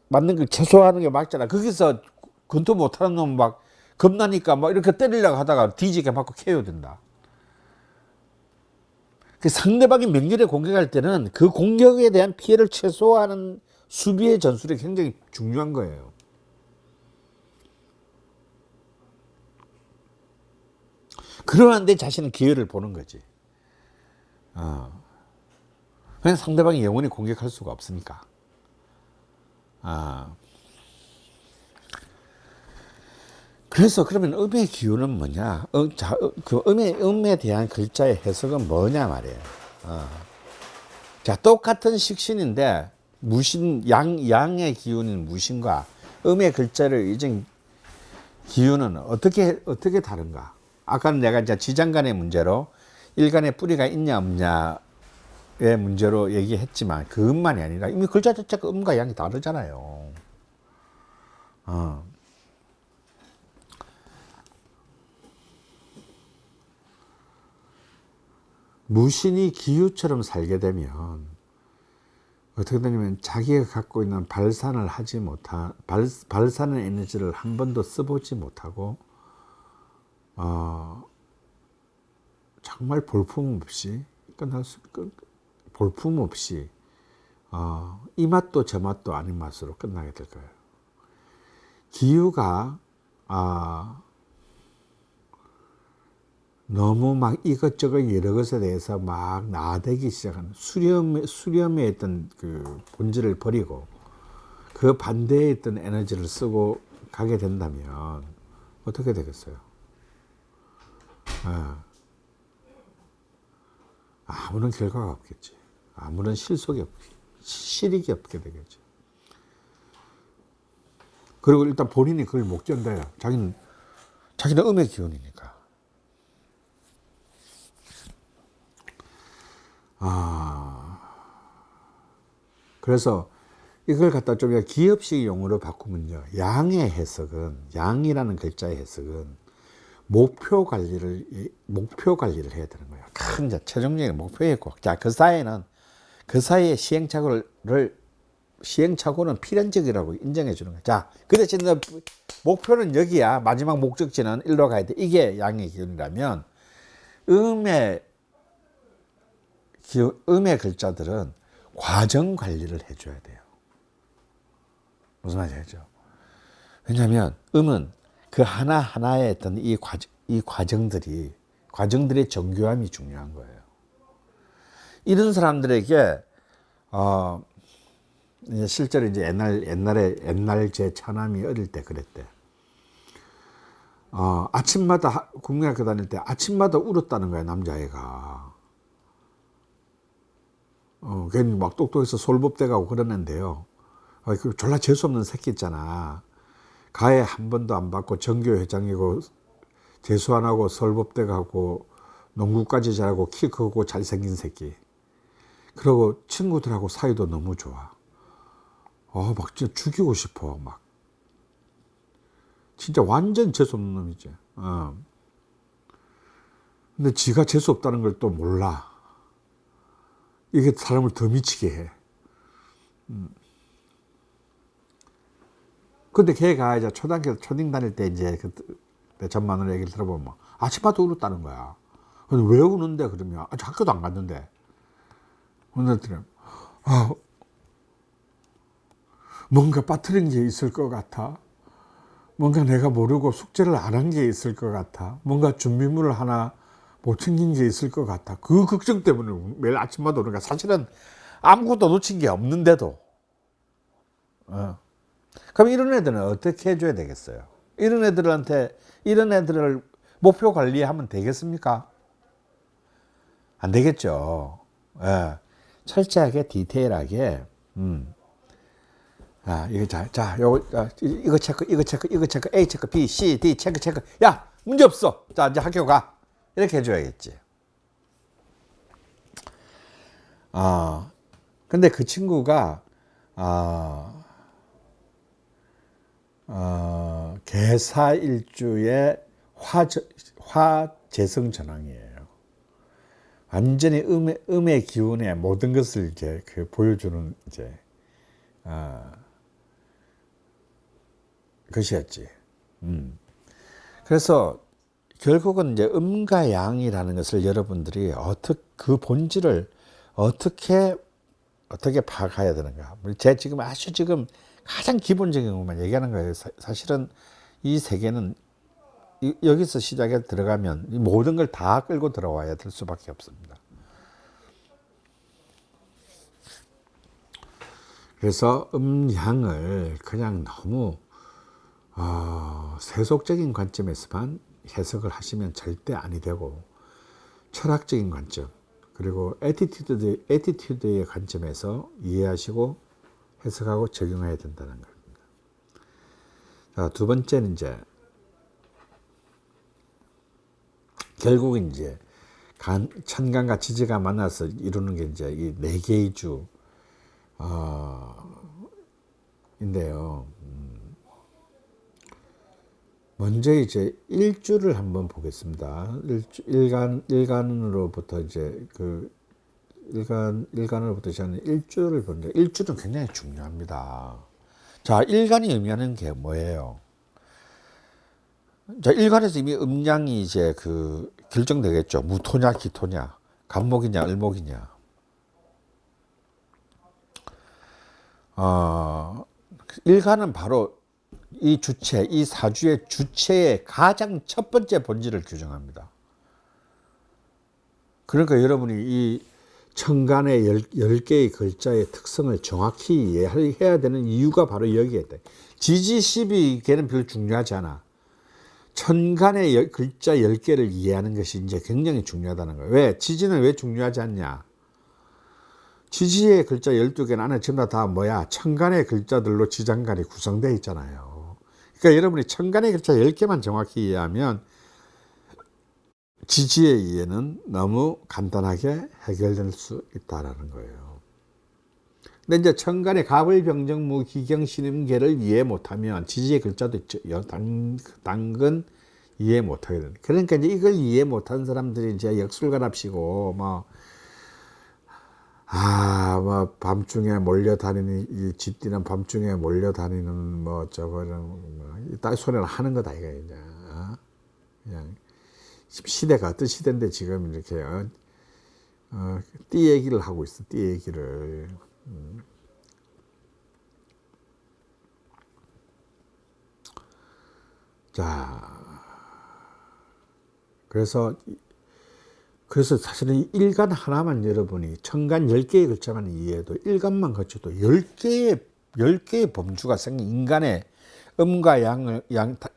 맞는 걸 최소화하는 게 맞잖아. 거기서 권투 못하는 놈 막 겁나니까 막 이렇게 때리려고 하다가 뒤지게 맞고 KO 된다. 그 상대방이 맹렬히 공격할 때는 그 공격에 대한 피해를 최소화하는 수비의 전술이 굉장히 중요한 거예요. 그러는데 자신은 기회를 보는 거지. 왜냐면 상대방이 영원히 공격할 수가 없으니까. 그래서 그러면 음의 기운은 뭐냐? 그 음에 대한 글자의 해석은 뭐냐 말이에요. 자, 똑같은 식신인데 무신 양의 기운인 무신과 음의 글자를 이제 기운은 어떻게 다른가? 아까는 내가 이제 지장간의 문제로 일간의 뿌리가 있냐 없냐의 문제로 얘기했지만 그 음만이 아니라 이미 글자 자체가 음과 양이 다르잖아요. 무신이 기유처럼 살게 되면 어떻게 되냐면 자기가 갖고 있는 발산을 하지 못한 발산의 에너지를 한 번도 써보지 못하고 정말 볼품없이 볼품없이 이 맛도 저 맛도 아닌 맛으로 끝나게 될 거예요. 기유가 너무 막 이것저것 여러 것에 대해서 막 나대기 시작하는 수렴에 있던 그 본질을 버리고 그 반대에 있던 에너지를 쓰고 가게 된다면 어떻게 되겠어요? 아무런 결과가 없겠지. 아무런 실익이 없게 되겠지. 그리고 일단 본인이 그걸 못 견뎌요. 자기는 음의 기운이니까. 그래서 이걸 갖다 좀 기업식 용어로 바꾸면요. 양의 해석은, 양이라는 글자의 해석은 목표 관리를 해야 되는 거예요. 큰 최종적인 목표에 있고, 자, 그 사이에 시행착오는 필연적이라고 인정해 주는 거예요. 자, 그 대신 목표는 여기야. 마지막 목적지는 일로 가야 돼. 이게 양의 기운이라면, 음의 글자들은 과정 관리를 해줘야 돼요. 무슨 말인지 알죠? 왜냐하면 음은 그 하나하나에 있던 이 과정들의 정교함이 중요한 거예요. 이런 사람들에게 이제 실제로 이제 옛날 제 처남이 어릴 때 그랬대. 아침마다 국민학교 다닐 때 아침마다 울었다는 거야, 남자애가. 괜히 막 똑똑해서 솔법돼가고 그러는데요. 그 졸라 재수없는 새끼 있잖아. 가해 한 번도 안 받고 전교회장이고 재수 안 하고 솔법돼가고 농구까지 잘하고 키 크고 잘생긴 새끼. 그리고 친구들하고 사이도 너무 좋아. 막 진짜 죽이고 싶어. 막 진짜 완전 재수없는 놈이지. 근데 지가 재수없다는 걸 또 몰라. 이게 사람을 더 미치게 해. 근데 걔가 이제 초딩 다닐 때 이제 내 전 마누라 얘기를 들어보면 아침마다 울었다는 거야. 근데 왜 우는데? 그러면 학교도 안 갔는데. 근데 뭔가 빠뜨린 게 있을 것 같아. 뭔가 내가 모르고 숙제를 안 한 게 있을 것 같아. 뭔가 준비물을 하나 못 챙긴 게 있을 것 같아. 그 걱정 때문에 매일 아침마다 오는 거야. 사실은 아무것도 놓친 게 없는데도. 그럼 이런 애들은 어떻게 해줘야 되겠어요? 이런 애들을 목표 관리하면 되겠습니까? 안 되겠죠. 철저하게 디테일하게. 이거 체크, A 체크, B, C, D 체크. 야, 문제 없어. 자, 이제 학교 가. 이렇게 해줘야겠지. 근데 그 친구가 개사일주의 화재성 전황이에요. 완전히 음의 기운의 모든 것을 이제 보여주는 이제 것이었지. 그래서 결국은 이제 음과 양이라는 것을 여러분들이 그 본질을 어떻게 파악해야 되는가. 제가 지금 가장 기본적인 것만 얘기하는 거예요. 사실은 이 세계는 여기서 시작해 들어가면 이 모든 걸 다 끌고 들어와야 될 수밖에 없습니다. 그래서 양을 그냥 너무 세속적인 관점에서만 해석을 하시면 절대 아니 되고, 철학적인 관점 그리고 에티튜드의 관점에서 이해하시고 해석하고 적용해야 된다는 겁니다. 자, 두 번째는 이제 결국 이제 천간과 지지가 만나서 이루는 게 이제 이 네 개의 주인데요. 먼저 이제 일주를 한번 보겠습니다. 일간으로부터 이제 일간으로부터 시작하는 일주를 보는데, 일주는 굉장히 중요합니다. 자, 일간이 의미하는 게 뭐예요? 자, 일간에서 이미 음양이 이제 결정되겠죠. 무토냐, 기토냐, 간목이냐, 을목이냐. 일간은 바로 이 사주의 주체의 가장 첫 번째 본질을 규정합니다. 그러니까 여러분이 이 천간의 10개의 글자의 특성을 정확히 이해해야 되는 이유가 바로 여기에 있다. 지지십이 걔는 별로 중요하지 않아. 천간의 글자 10개를 이해하는 것이 이제 굉장히 중요하다는 거예요. 왜? 지지는 왜 중요하지 않냐? 지지의 글자 12개는 안에 전부 다 뭐야? 천간의 글자들로 지장간이 구성되어 있잖아요. 그러니까 여러분이 천간의 글자 10개만 정확히 이해하면 지지의 이해는 너무 간단하게 해결될 수 있다는 거예요. 근데 이제 천간의 갑을병정무 기경신임계를 이해 못하면 지지의 글자도 당근 이해 못하게 됩니다. 그러니까 이제 이걸 이해 못한 사람들이 이제 역술가랍시고 밤중에 몰려다니는, 쥐띠는 밤중에 몰려다니는 저거는 딸 소리를 하는 거다 이거 이제. 그냥 시대가 어떤 시대인데 지금 이렇게 띠 얘기를 하고 있어. 띠 얘기를. 자, 그래서 사실은 일간 하나만 여러분이 천간 10개의 글자만 이해해도, 일간만 거쳐도 10개의 범주가 생긴 인간의 음과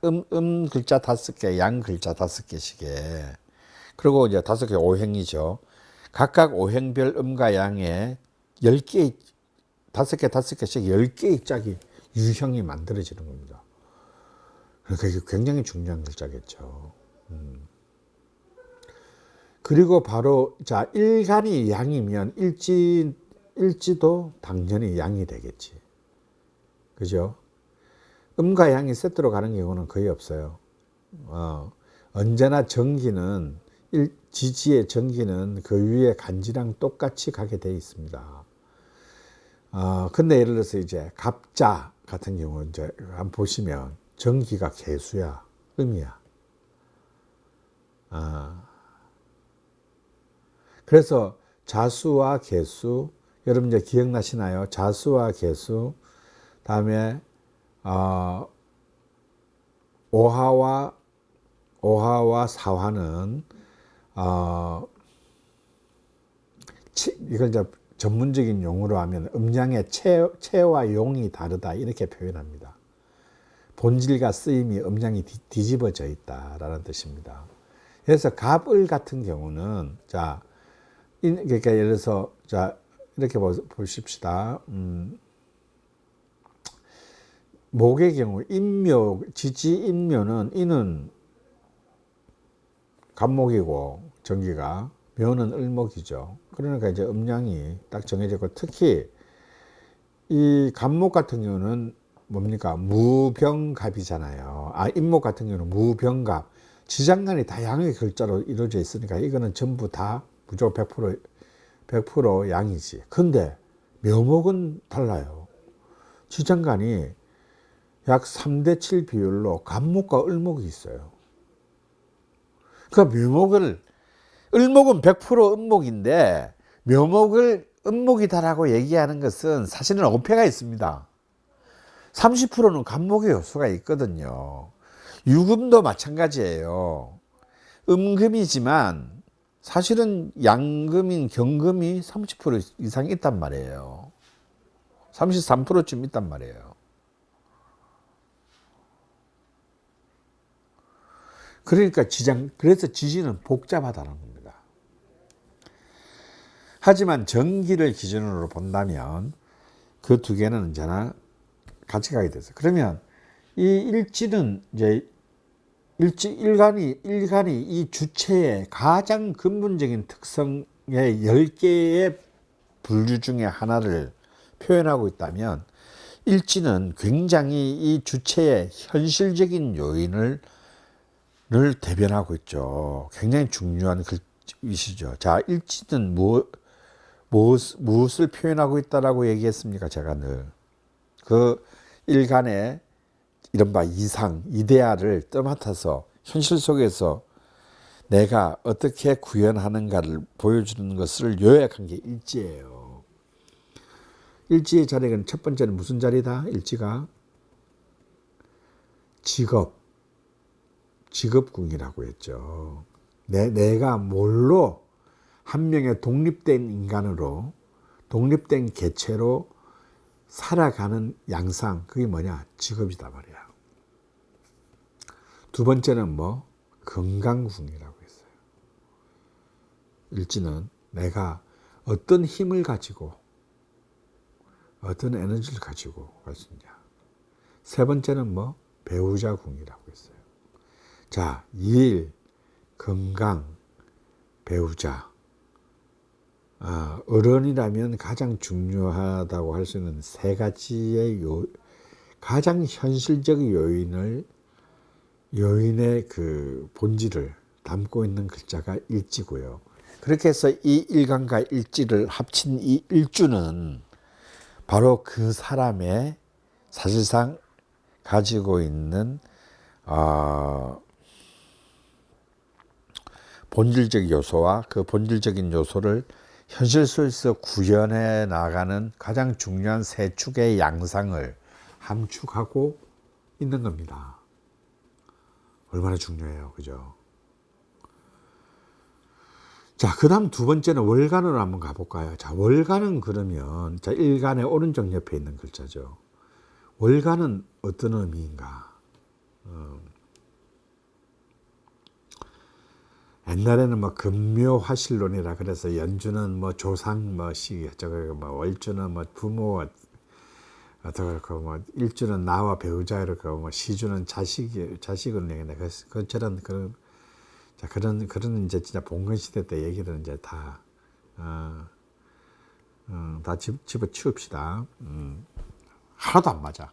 음 글자 5개, 양 글자 5개씩에, 그리고 이제 5개 오행이죠. 각각 오행별 음과 양의 10개, 5개씩 10개의 짝이 유형이 만들어지는 겁니다. 그러니까 이게 굉장히 중요한 글자겠죠. 그리고 바로 자, 일간이 양이면 일지도 당연히 양이 되겠지. 그죠? 음과 양이 세트로 가는 경우는 거의 없어요. 언제나 지지의 전기는 그 위에 간지랑 똑같이 가게 돼 있습니다. 근데 예를 들어서 이제 갑자 같은 경우 이제 한번 보시면 전기가 개수야, 음이야. 그래서 자수와 개수, 여러분 이제 기억나시나요? 자수와 개수, 다음에 오화와 사화는 이걸 이제 전문적인 용어로 하면 음양의 체와 용이 다르다 이렇게 표현합니다. 본질과 쓰임이 음양이 뒤집어져 있다라는 뜻입니다. 그래서 갑을 같은 경우는 그러니까 예를 들어서 이렇게 보십시다. 목의 경우 지지인묘는 이는 갑목이고 전기가, 묘는 을목이죠. 그러니까 이제 음양이 딱 정해졌고, 특히 이 간목 같은 경우는 뭡니까? 무병갑이잖아요. 임목 같은 경우는 무병갑. 지장간이 다양하게 글자로 이루어져 있으니까 이거는 전부 다 무조건 100% 양이지. 근데 묘목은 달라요. 지장간이 약 3대 7 비율로 간목과 을목이 있어요. 그러니까 을목은 100% 음목인데 묘목을 음목이다라고 얘기하는 것은 사실은 어폐가 있습니다. 30%는 간목의 요소가 있거든요. 유금도 마찬가지예요. 음금이지만 사실은 양금인 경금이 30% 이상 있단 말이에요. 33%쯤 있단 말이에요. 그러니까 그래서 지지는 복잡하다는 겁니다. 하지만 정기를 기준으로 본다면 그 두 개는 언제나 같이 가게 됐어요. 그러면 이 일지는 이제 일간이 이 주체의 가장 근본적인 특성의 10개의 분류 중에 하나를 표현하고 있다면 일지는 굉장히 이 주체의 현실적인 요인을 대변하고 있죠. 굉장히 중요한 글이시죠. 자, 일지는 무엇을 표현하고 있다라고 얘기했습니까? 제가 늘 그 일간의 이른바 이상, 이데아를 떠맡아서 현실 속에서 내가 어떻게 구현하는가를 보여주는 것을 요약한 게 일지예요. 일지의 자리는 첫 번째는 무슨 자리다? 일지가 직업궁이라고 했죠. 내가 뭘로 한 명의 독립된 인간으로, 독립된 개체로 살아가는 양상, 그게 뭐냐? 직업이다 말이야. 두 번째는 건강궁이라고 했어요. 일지는 내가 어떤 힘을 가지고, 어떤 에너지를 가지고 갈 수 있냐. 세 번째는 배우자궁이라고 했어요. 자, 일, 건강, 배우자. 어른이라면 가장 중요하다고 할 수 있는 세 가지의 가장 현실적 요인의 그 본질을 담고 있는 글자가 일지고요. 그렇게 해서 이 일간과 일지를 합친 이 일주는 바로 그 사람의 사실상 가지고 있는 본질적 요소와 그 본질적인 요소를 현실 속에서 구현해 나가는 가장 중요한 세 축의 양상을 함축하고 있는 겁니다. 얼마나 중요해요. 그죠? 자, 그 다음 두 번째는 월간으로 한번 가볼까요? 자, 월간은 그러면, 자, 일간의 오른쪽 옆에 있는 글자죠. 월간은 어떤 의미인가? 옛날에는 금묘화실론이라 그래서 연주는 조상 시 월주는 부모 그렇고 일주는 나와 배우자 이렇고 시주는 자식을 얘기하는데 그처럼 그런 이제 진짜 봉건 시대 때 얘기를 이제 다 집어치웁시다. 하나도 안 맞아.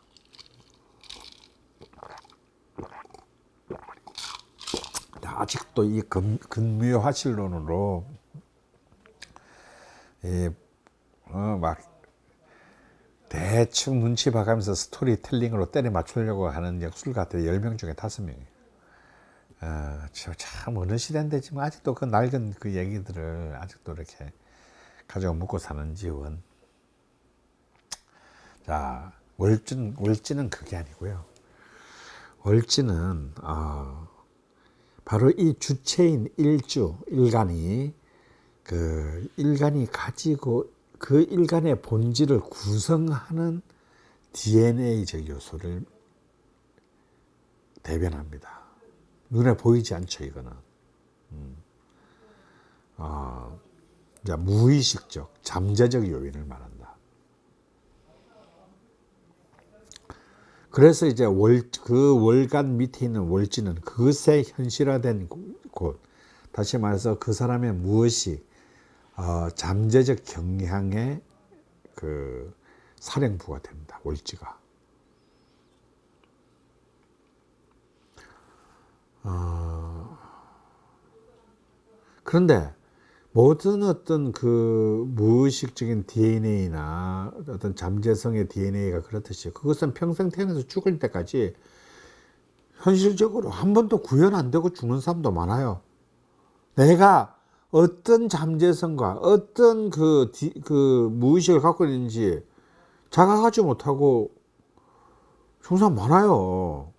아직도 이 근묘화실론으로 대충 눈치 봐가면서 스토리텔링으로 때려 맞추려고 하는 역술가들 10명 중에 5명이에요. 참 어느 시대인데 지금 아직도 그 낡은 그 얘기들을 아직도 이렇게 가지고 묻고 사는지 원. 자, 월지는 그게 아니고요. 월지는 바로 이 주체인 일간이 가지고 그 일간의 본질을 구성하는 DNA적 요소를 대변합니다. 눈에 보이지 않죠, 이거는. 무의식적, 잠재적 요인을 말한다. 그래서 이제 그 월간 밑에 있는 월지는 그것의 현실화된 곳, 다시 말해서 그 사람의 무엇이 잠재적 경향의 그 사령부가 됩니다. 월지가. 그런데 모든 어떤 그 무의식적인 DNA나 어떤 잠재성의 DNA가 그렇듯이 그것은 평생 태어나서 죽을 때까지 현실적으로 한 번도 구현 안 되고 죽는 사람도 많아요. 내가 어떤 잠재성과 어떤 그 무의식을 갖고 있는지 자각하지 못하고 죽는 사람 많아요.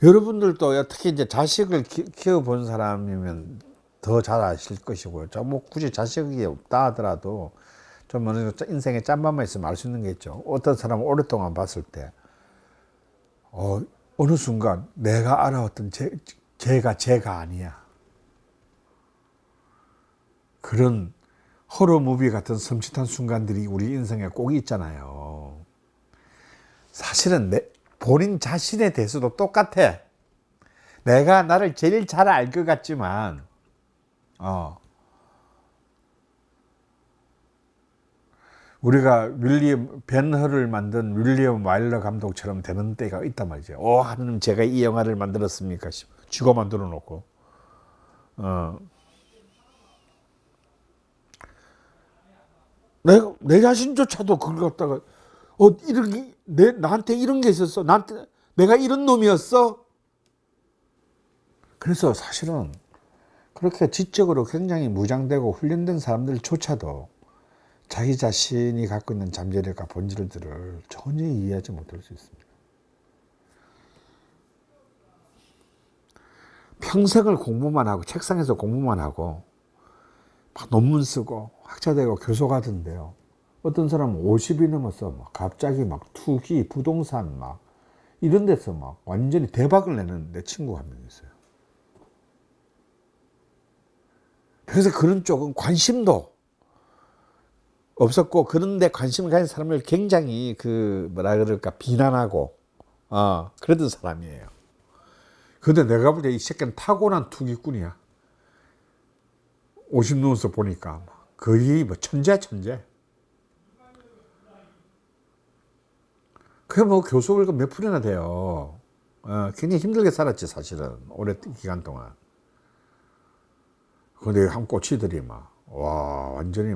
여러분들도 특히 이제 자식을 키워본 사람이면 더 잘 아실 것이고요. 뭐 굳이 자식이 없다 하더라도 좀 어느 정도 인생에 짬밥만 있으면 알 수 있는 게 있죠. 어떤 사람을 오랫동안 봤을 때, 어느 순간 내가 알아왔던 제가 아니야. 그런 호러 무비 같은 섬찟한 순간들이 우리 인생에 꼭 있잖아요. 사실은 본인 자신에 대해서도 똑같아. 내가 나를 제일 잘 알 것 같지만, 우리가 벤허를 만든 윌리엄 와일러 감독처럼 되는 때가 있단 말이죠. 하나님 제가 이 영화를 만들었습니까? 쥐고 만들어 놓고. 내 자신조차도 그걸 갖다가, 나한테 이런 게 있었어? 내가 이런 놈이었어? 그래서 사실은 그렇게 지적으로 굉장히 무장되고 훈련된 사람들조차도 자기 자신이 갖고 있는 잠재력과 본질들을 전혀 이해하지 못할 수 있습니다. 평생을 공부만 하고 책상에서 공부만 하고 막 논문 쓰고 학자 되고 교수가 하던데요. 어떤 사람은 50이 넘어서 막 갑자기 막 투기, 부동산 막 이런 데서 막 완전히 대박을 내는 내 친구가 한 명 있어요. 그래서 그런 쪽은 관심도 없었고, 그런데 관심을 가진 사람을 굉장히 비난하고 그러던 사람이에요. 근데 내가 볼 때 이 새끼는 타고난 투기꾼이야. 50 넘어서 보니까 거의 뭐 천재. 그게 뭐 교수 월급 몇 푼이나 돼요. 굉장히 힘들게 살았지 사실은 오랜 기간 동안. 근데 한 꼬치들이 완전히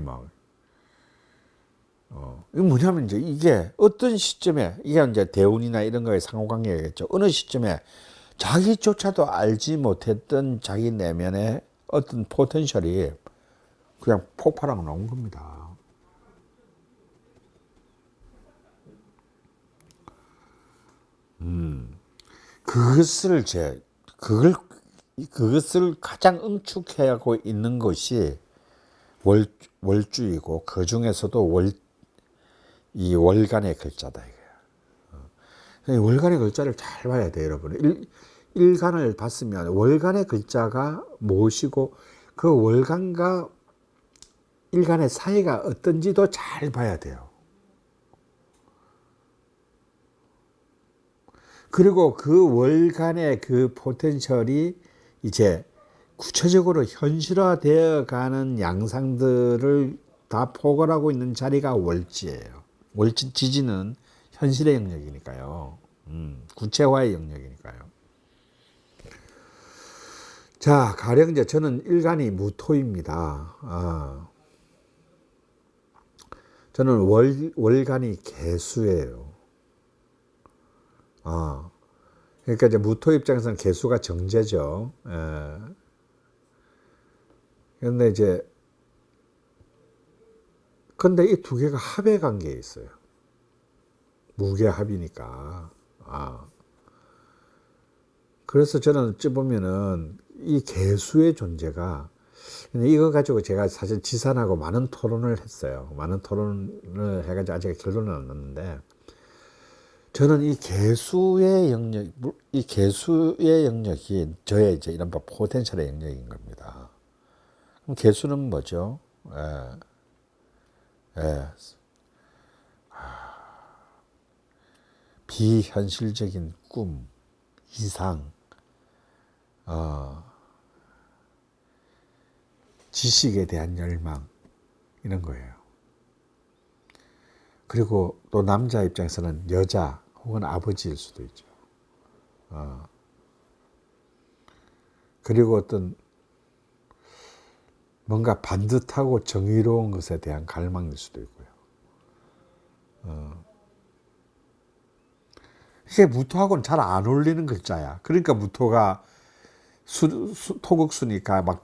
이게 뭐냐면 이게 어떤 시점에, 이게 이제 대운이나 이런 거에 상호관계겠죠. 어느 시점에 자기조차도 알지 못했던 자기 내면의 어떤 포텐셜이 그냥 폭발하고 나온 겁니다. 그것을 가장 응축하고 있는 것이 월주이고, 그 중에서도 이 월간의 글자다 이거야. 월간의 글자를 잘 봐야 돼요, 여러분. 일간을 봤으면 월간의 글자가 무엇이고 그 월간과 일간의 사이가 어떤지도 잘 봐야 돼요. 그리고 그 월간의 그 포텐셜이 이제 구체적으로 현실화되어 가는 양상들을 다 포괄하고 있는 자리가 월지예요. 지지는 현실의 영역이니까요. 구체화의 영역이니까요. 자, 가령 이제 저는 일간이 무토입니다. 저는 월간이 개수예요. 그러니까 이제 무토 입장에서는 개수가 정제죠. 그런데 근데 이 두 개가 합의 관계에 있어요. 무게합이니까. 그래서 저는 어찌 보면은 이 개수의 존재가, 이거 가지고 제가 사실 지산하고 많은 토론을 했어요. 많은 토론을 해가지고 아직 결론은 안 났는데, 저는 이 개수의 영역이 저의 이제 이런 포텐셜의 영역인 겁니다. 그럼 개수는 뭐죠? 비현실적인 꿈, 이상, 지식에 대한 열망 이런 거예요. 그리고 또 남자 입장에서는 여자 혹은 아버지일 수도 있죠. 그리고 어떤 뭔가 반듯하고 정의로운 것에 대한 갈망일 수도 있고요. 이게 무토하고는 잘 안 어울리는 글자야. 그러니까 무토가 토국수니까 막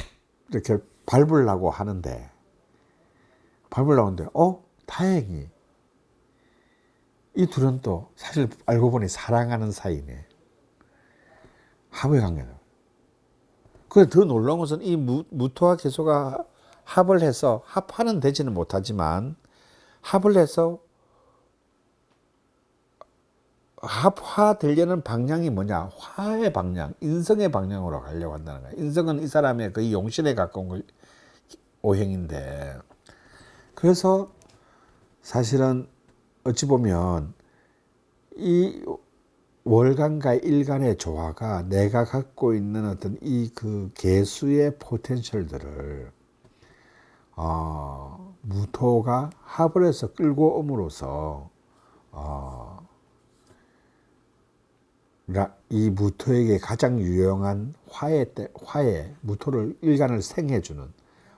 이렇게 밟으려고 하는데, 다행히 이 둘은 또 사실 알고 보니 사랑하는 사이네. 합의 관계다. 그래 더 놀라운 것은 이 무토와 계소가 합을 해서 합하는 되지는 못하지만 합을 해서 합화되려는 방향이 뭐냐? 화의 방향, 인성의 방향으로 가려고 한다는 거야. 인성은 이 사람의 거의 용신에 가까운 오행인데, 그래서 사실은 어찌 보면 이 월간과 일간의 조화가 내가 갖고 있는 어떤 이 그 개수의 포텐셜들을 무토가 합을 해서 끌고 옴으로써 이 무토에게 가장 유용한 화해, 무토를 일간을 생해주는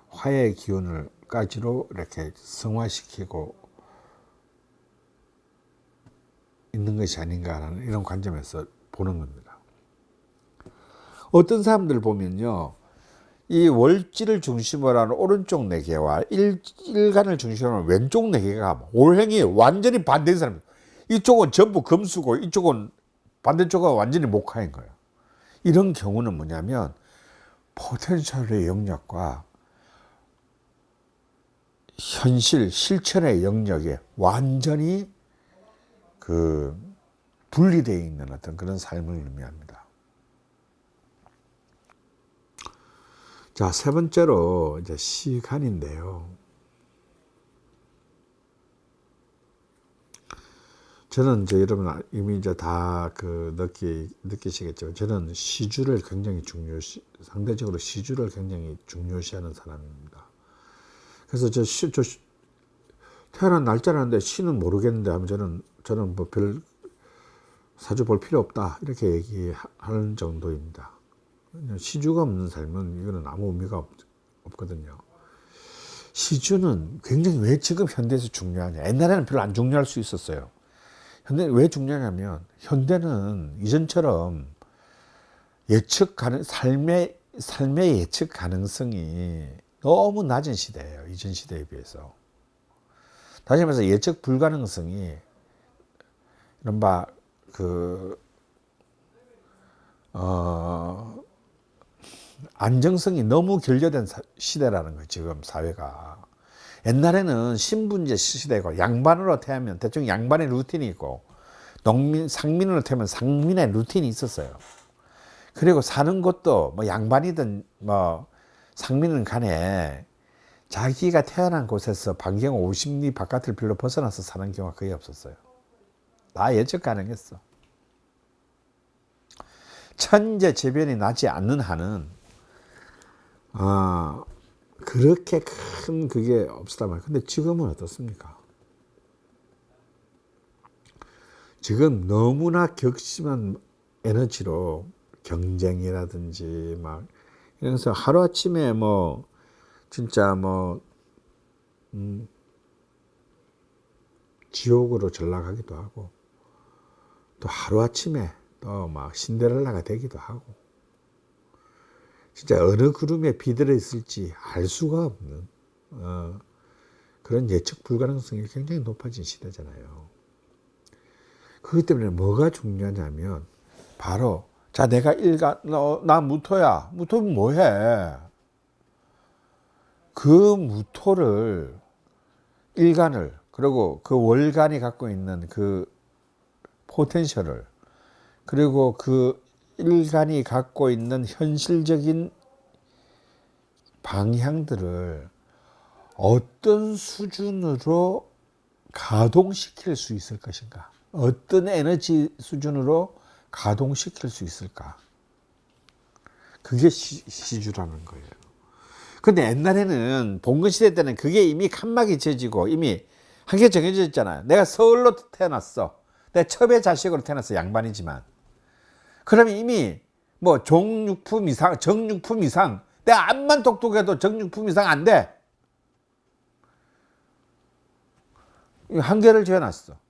화해의 기운을까지로 이렇게 성화시키고 있는 것이 아닌가라는 이런 관점에서 보는 겁니다. 어떤 사람들 보면요, 이 월지를 중심으로 하는 오른쪽 4개와 일간을 중심으로 하는 왼쪽 4개가 오행이 완전히 반대인 사람입니다. 이쪽은 전부 금수고 이쪽은 반대쪽은 완전히 목화인 거예요. 이런 경우는 뭐냐면 포텐셜의 영역과 현실, 실천의 영역에 완전히 분리되어 있는 어떤 그런 삶을 의미합니다. 자, 세 번째로 이제 시간인데요. 저는 이제 여러분 이미 이제 다 느끼시겠지만 저는 시주를 굉장히 상대적으로 시주를 굉장히 중요시하는 사람입니다. 그래서 저 태어난 날짜라는데 시는 모르겠는데 하면 저는 뭐 별 사주 볼 필요 없다 이렇게 얘기하는 정도입니다. 시주가 없는 삶은 이거는 아무 의미가 없거든요. 시주는 굉장히 왜 지금 현대에서 중요하냐? 옛날에는 별로 안 중요할 수 있었어요. 현대 왜 중요하냐면 현대는 이전처럼 삶의 예측 가능성이 너무 낮은 시대예요. 이전 시대에 비해서. 다시 말해서 예측 불가능성이 이른바 안정성이 너무 결여된 시대라는 거예요. 지금 사회가. 옛날에는 신분제 시대고 양반으로 태어나면 대충 양반의 루틴이 있고 상민으로 태어나면 상민의 루틴이 있었어요. 그리고 사는 곳도 뭐 양반이든 뭐 상민은 간에 자기가 태어난 곳에서 반경 50리 바깥을 별로 벗어나서 사는 경우가 거의 없었어요. 다 예측 가능했어. 천재 재변이 나지 않는 한은 그렇게 큰 그게 없었단 말이에요. 근데 지금은 어떻습니까? 지금 너무나 격심한 에너지로 경쟁이라든지 막 이러면서 하루아침에 뭐 진짜 지옥으로 전락하기도 하고 또 하루아침에 또 막 신데렐라가 되기도 하고 진짜 어느 구름에 비들어 있을지 알 수가 없는 그런 예측 불가능성이 굉장히 높아진 시대잖아요. 그렇기 때문에 뭐가 중요하냐면 바로 자 내가 나 무토야. 무토면 뭐해? 그 무토를 일간을 그리고 그 월간이 갖고 있는 그 포텐셜을 그리고 그 일간이 갖고 있는 현실적인 방향들을 어떤 수준으로 가동시킬 수 있을 것인가? 어떤 에너지 수준으로 가동시킬 수 있을까? 그게 시주라는 거예요. 근데 옛날에는 봉건시대 때는 그게 이미 칸막이 지어지고 이미 한계 정해져 있잖아요. 내가 서울로 태어났어. 내 첩의 자식으로 태어났어. 양반이지만. 그러면 이미 뭐 정육품 이상 내가 암만 똑똑해도 정육품 이상 안 돼. 한계를 지어놨어.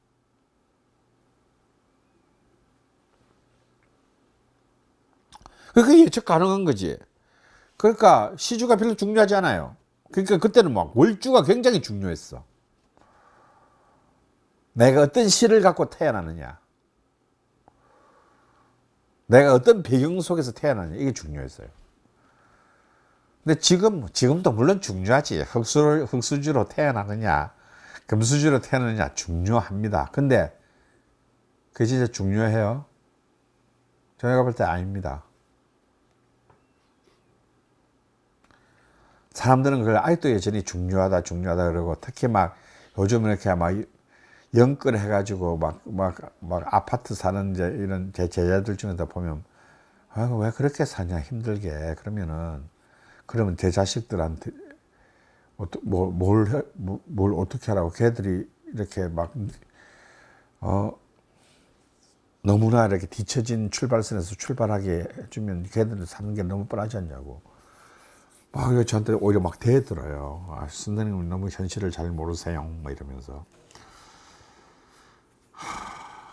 그게 예측 가능한 거지. 그러니까 시주가 별로 중요하지 않아요. 그러니까 그때는 막 월주가 굉장히 중요했어. 내가 어떤 시를 갖고 태어나느냐, 내가 어떤 배경 속에서 태어나느냐, 이게 중요했어요. 근데 지금도 물론 중요하지. 흙수주로 태어나느냐, 금수저로 태어나느냐 중요합니다. 근데 그게 진짜 중요해요? 저희가 볼 때 아닙니다. 사람들은 그걸 아직도 여전히 중요하다 그러고, 특히 막 요즘은 이렇게 막 연끌 해가지고 막 아파트 사는 이제 이런 제 제자들 중에서 보면, 아, 왜 그렇게 사냐 힘들게. 그러면 제 자식들한테 뭘 어떻게 하라고. 걔들이 이렇게 막 너무나 이렇게 뒤처진 출발선에서 출발하게 해주면 걔들은 사는 게 너무 뻔하지 않냐고. 막 저한테 오히려 막 대들어요. 아, 선생님은 너무 현실을 잘 모르세요. 막 이러면서.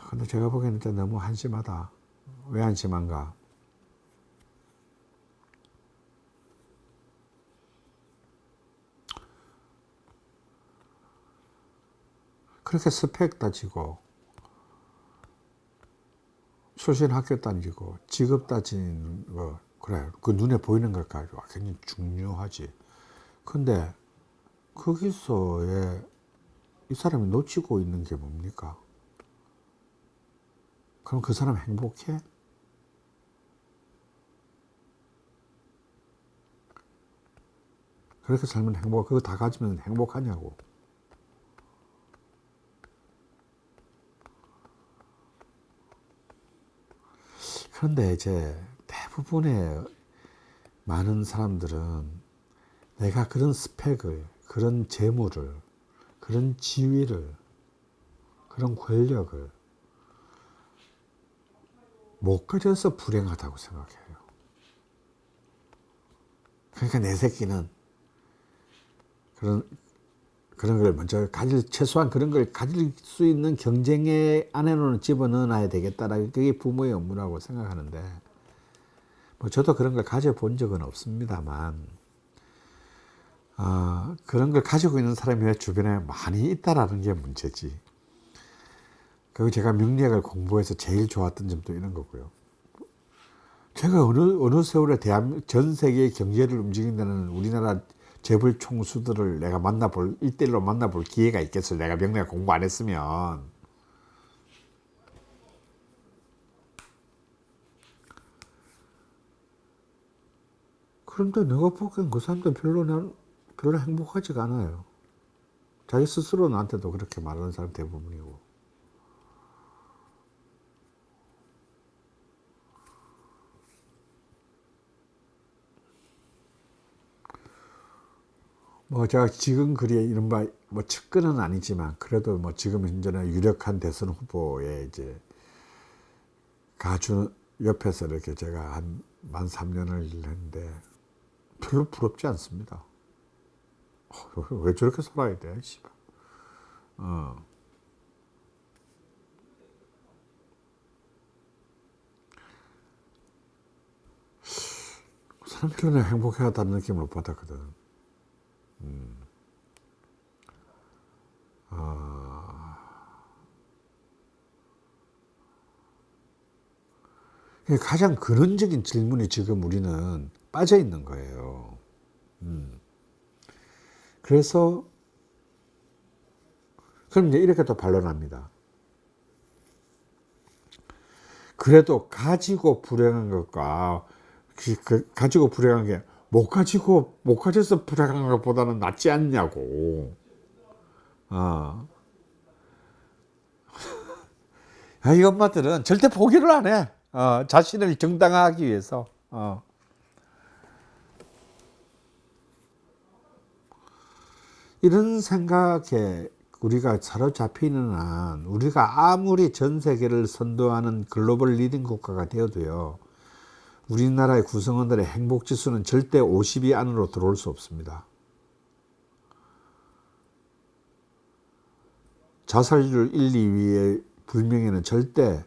근데 제가 보기에는 진짜 너무 한심하다. 왜 한심한가? 그렇게 스펙 따지고, 출신 학교 따지고, 직업 따지는 거, 그래, 그 눈에 보이는 것까지 굉장히 중요하지. 근데 거기서의 이 사람이 놓치고 있는 게 뭡니까? 그럼 그 사람 행복해? 그렇게 살면 그거 다 가지면 행복하냐고. 그런데 이제 대부분의 많은 사람들은 내가 그런 스펙을, 그런 재물을, 그런 지위를, 그런 권력을 못 가져서 불행하다고 생각해요. 그러니까 내 새끼는 그런 걸 먼저 최소한 그런 걸 가질 수 있는 경쟁의 안에는 집어넣어놔야 되겠다라는 그게 부모의 업무라고 생각하는데, 뭐 저도 그런 걸 가져본 적은 없습니다만, 그런 걸 가지고 있는 사람이 왜 주변에 많이 있다라는 게 문제지. 그리고 제가 명리학을 공부해서 제일 좋았던 점도 이런 거고요. 제가 어느 세월에 전 세계의 경제를 움직인다는 우리나라 재벌 총수들을 내가 일대일로 만나볼 기회가 있겠어요. 내가 명리학 공부 안 했으면. 그런데 내가 보기엔 그 사람들 별로 행복하지가 않아요. 자기 스스로 나한테도 그렇게 말하는 사람 대부분이고. 뭐 제가 지금 그리에 이른바 뭐 측근은 아니지만 그래도 뭐 지금 현재는 유력한 대선 후보에 이제 가주 옆에서 이렇게 제가 만 3년을 일했는데 별로 부럽지 않습니다. 왜 저렇게 살아야 돼? 씨발. 사람들은 행복해하다는 느낌을 못 받았거든. 가장 근원적인 질문이 지금 우리는 빠져 있는 거예요. 그래서 그럼 이제 이렇게 또 반론합니다. 그래도 가지고 불행한 것과 가지고 불행한 게 못 가져서 불행한 것보다는 낫지 않냐고. 이 엄마들은 절대 포기를 안 해. 자신을 정당화하기 위해서. 이런 생각에 우리가 사로잡혀 있는 한 우리가 아무리 전 세계를 선도하는 글로벌 리딩 국가가 되어도요, 우리나라의 구성원들의 행복지수는 절대 50위 안으로 들어올 수 없습니다. 자살률 1, 2위의 불명예는 절대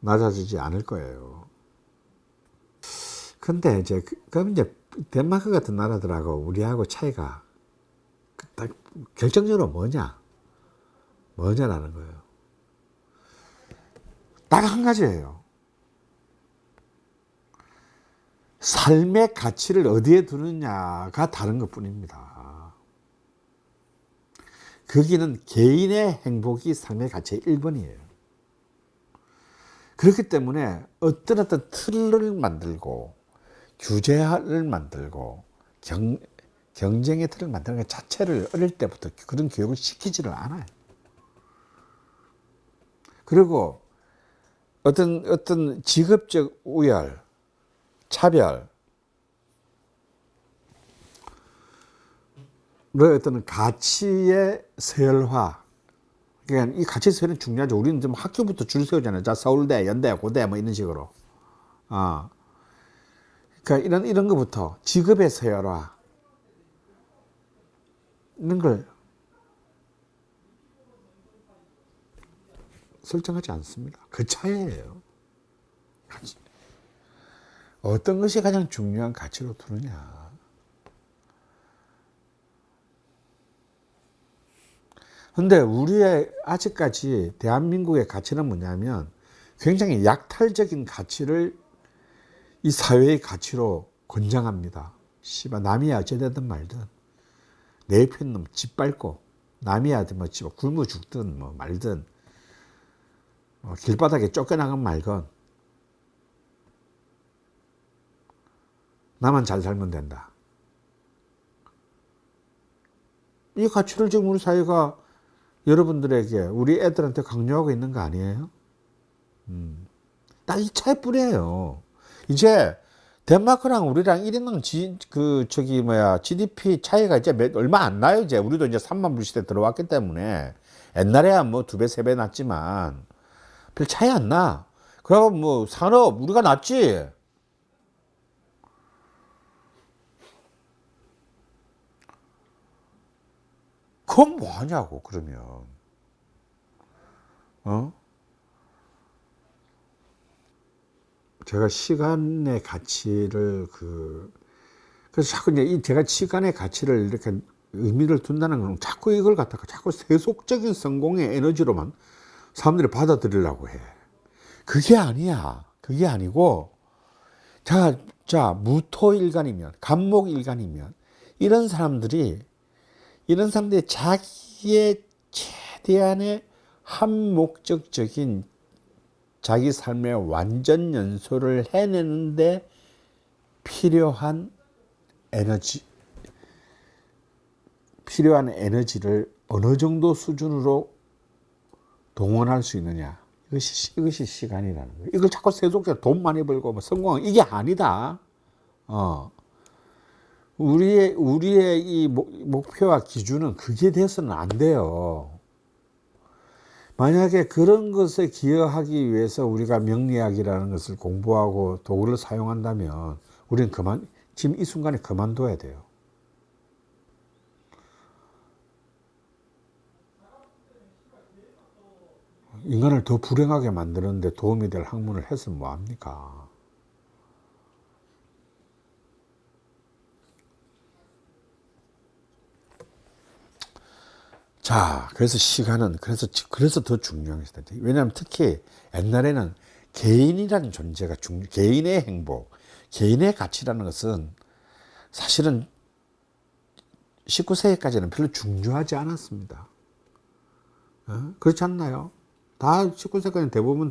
낮아지지 않을 거예요. 근데 그럼 이제 덴마크 같은 나라들하고 우리하고 차이가 딱 결정적으로 뭐냐라는 거예요. 딱 한 가지예요. 삶의 가치를 어디에 두느냐가 다른 것 뿐입니다. 거기는 개인의 행복이 삶의 가치의 1번이에요. 그렇기 때문에 어떤 틀을 만들고 규제를 만들고 경쟁의 틀을 만드는 것 자체를 어릴 때부터 그런 교육을 시키지를 않아요. 그리고 어떤 직업적 우열, 차별, 어떤 가치의 서열화. 그러니까 이 가치 서열은 중요하죠. 우리는 좀 학교부터 줄 세우잖아요. 자, 서울대, 연대, 고대 뭐 이런 식으로. 그러니까 이런 것부터 직업의 서열화 이런 걸 설정하지 않습니다. 그 차이예요. 어떤 것이 가장 중요한 가치로 두느냐. 근데 우리의 아직까지 대한민국의 가치는 뭐냐면 굉장히 약탈적인 가치를 이 사회의 가치로 권장합니다. 씨발 남이야 어찌되든 말든 내 옆에 있는 놈 짓밟고 남이야 뭐 굶어 죽든 뭐 말든 길바닥에 쫓겨나간 말건 나만 잘 살면 된다. 이 가치를 지금 우리 사회가 여러분들에게 우리 애들한테 강요하고 있는 거 아니에요? 딱 이 차이뿐이에요. 이제 덴마크랑 우리랑 1인당 GDP 차이가 이제 얼마 안 나요. 이제 우리도 이제 3만 불 시대 들어왔기 때문에 옛날에야 뭐 2배, 3배 났지만 별 차이 안 나. 그럼 뭐 산업 우리가 낫지. 그건 뭐 하냐고 그러면. 제가 시간의 가치를 그래서 자꾸 이제 제가 시간의 가치를 이렇게 의미를 둔다는 건 자꾸 이걸 갖다가 자꾸 세속적인 성공의 에너지로만 사람들이 받아들이려고 해. 그게 아니야. 그게 아니고 자 무토일간이면 간목일간이면 이런 사람들이 자기의 최대한의 한목적적인 자기 삶의 완전 연소를 해내는데 필요한 에너지를 어느 정도 수준으로 동원할 수 있느냐. 이것이 시간이라는 거예요. 이걸 자꾸 세속적으로 돈 많이 벌고 뭐 성공한 이게 아니다. 우리의 이 목표와 기준은 그게 돼서는 안 돼요. 만약에 그런 것에 기여하기 위해서 우리가 명리학이라는 것을 공부하고 도구를 사용한다면 우리는 지금 이 순간에 그만둬야 돼요. 인간을 더 불행하게 만드는데 도움이 될 학문을 했으면 뭐합니까? 자, 그래서 시간은 그래서 더 중요한 것이다. 왜냐하면 특히 옛날에는 개인이라는 존재가 개인의 행복, 개인의 가치라는 것은 사실은 19세기까지는 별로 중요하지 않았습니다. 그렇지 않나요? 다 19세기까지는 대부분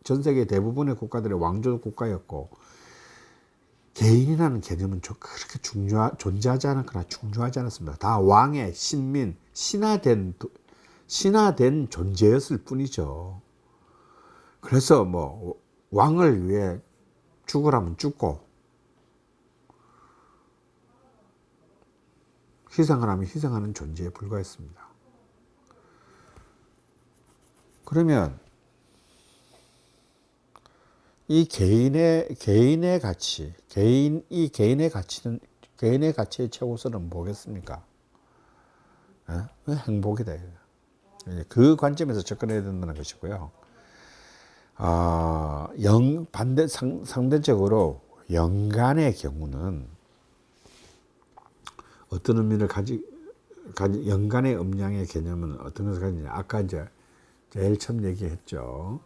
전 세계 대부분의 국가들의 왕조 국가였고 개인이라는 개념은 그렇게 존재하지 않았거나 중요하지 않았습니다. 다 왕의 신민, 신화된 존재였을 뿐이죠. 그래서 뭐 왕을 위해 죽으라면 죽고 희생을 하면 희생하는 존재에 불과했습니다. 그러면 이 개인의 가치, 개인의 가치의 최고선은 뭐겠습니까? 행복이다. 그 관점에서 접근해야 된다는 것이고요. 상대적으로 연간의 경우는 어떤 의미를 연간의 음양의 개념은 어떤 것을 가지냐. 아까 이제 제일 처음 얘기했죠.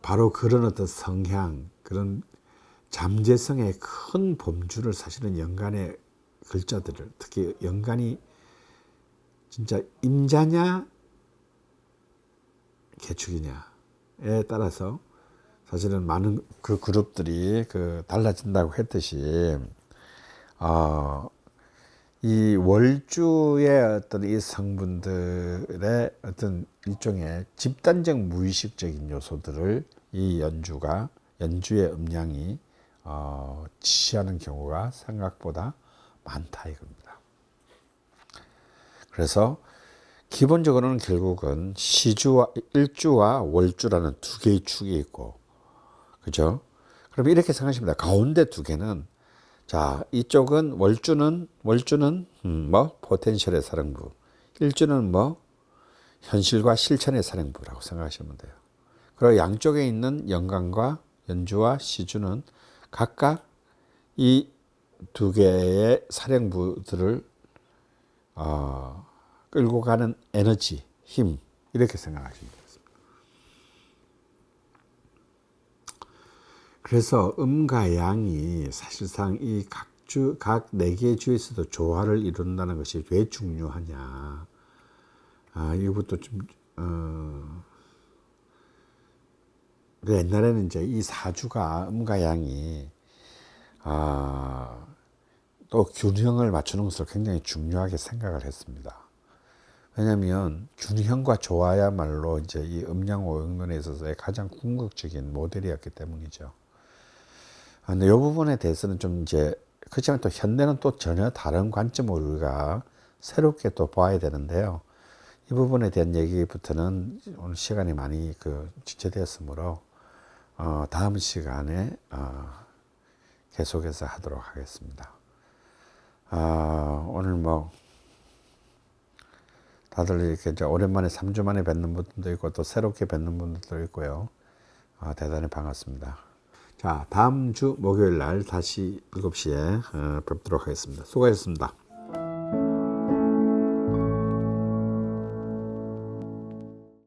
바로 그런 어떤 성향, 그런 잠재성의 큰 범주를 사실은 연간의 글자들을, 특히 연간이 진짜 임자냐 개축이냐에 따라서 사실은 많은 그 그룹들이 달라진다고 했듯이, 이 월주의 어떤 이 성분들의 어떤 일종의 집단적 무의식적인 요소들을 이 연주의 음량이 지시하는 경우가 생각보다 많다 이겁니다. 그래서 기본적으로는 결국은 일주와 월주라는 두 개의 축이 있고, 그죠? 그럼 이렇게 생각하시면 됩니다. 가운데 두 개는, 자, 이쪽은 월주는 포텐셜의 사령부, 일주는 현실과 실천의 사령부라고 생각하시면 돼요. 그리고 양쪽에 있는 연간과 연주와 시주는 각각 이 두 개의 사령부들을 끌고 가는 에너지, 힘, 이렇게 생각하시면 되겠습니다. 그래서 음과 양이 사실상 이 각 네 개의 주에서도 조화를 이룬다는 것이 왜 중요하냐. 이것도 옛날에는 이제 이 사주가 음과 양이 또 균형을 맞추는 것을 굉장히 중요하게 생각을 했습니다. 왜냐하면 균형과 조화야말로 이제 이 음양오행론에 있어서의 가장 궁극적인 모델이었기 때문이죠. 근데 이 부분에 대해서는 좀 이제, 그렇지만 또 현대는 또 전혀 다른 관점으로 우리가 새롭게 또 봐야 되는데요. 이 부분에 대한 얘기부터는 오늘 시간이 많이 지체되었으므로 다음 시간에 계속해서 하도록 하겠습니다. 오늘 다들 이렇게 이제 오랜만에 3주 만에 뵙는 분들도 있고 또 새롭게 뵙는 분들도 있고요. 대단히 반갑습니다. 자, 다음 주 목요일 날 다시 7시에 뵙도록 하겠습니다. 수고하셨습니다.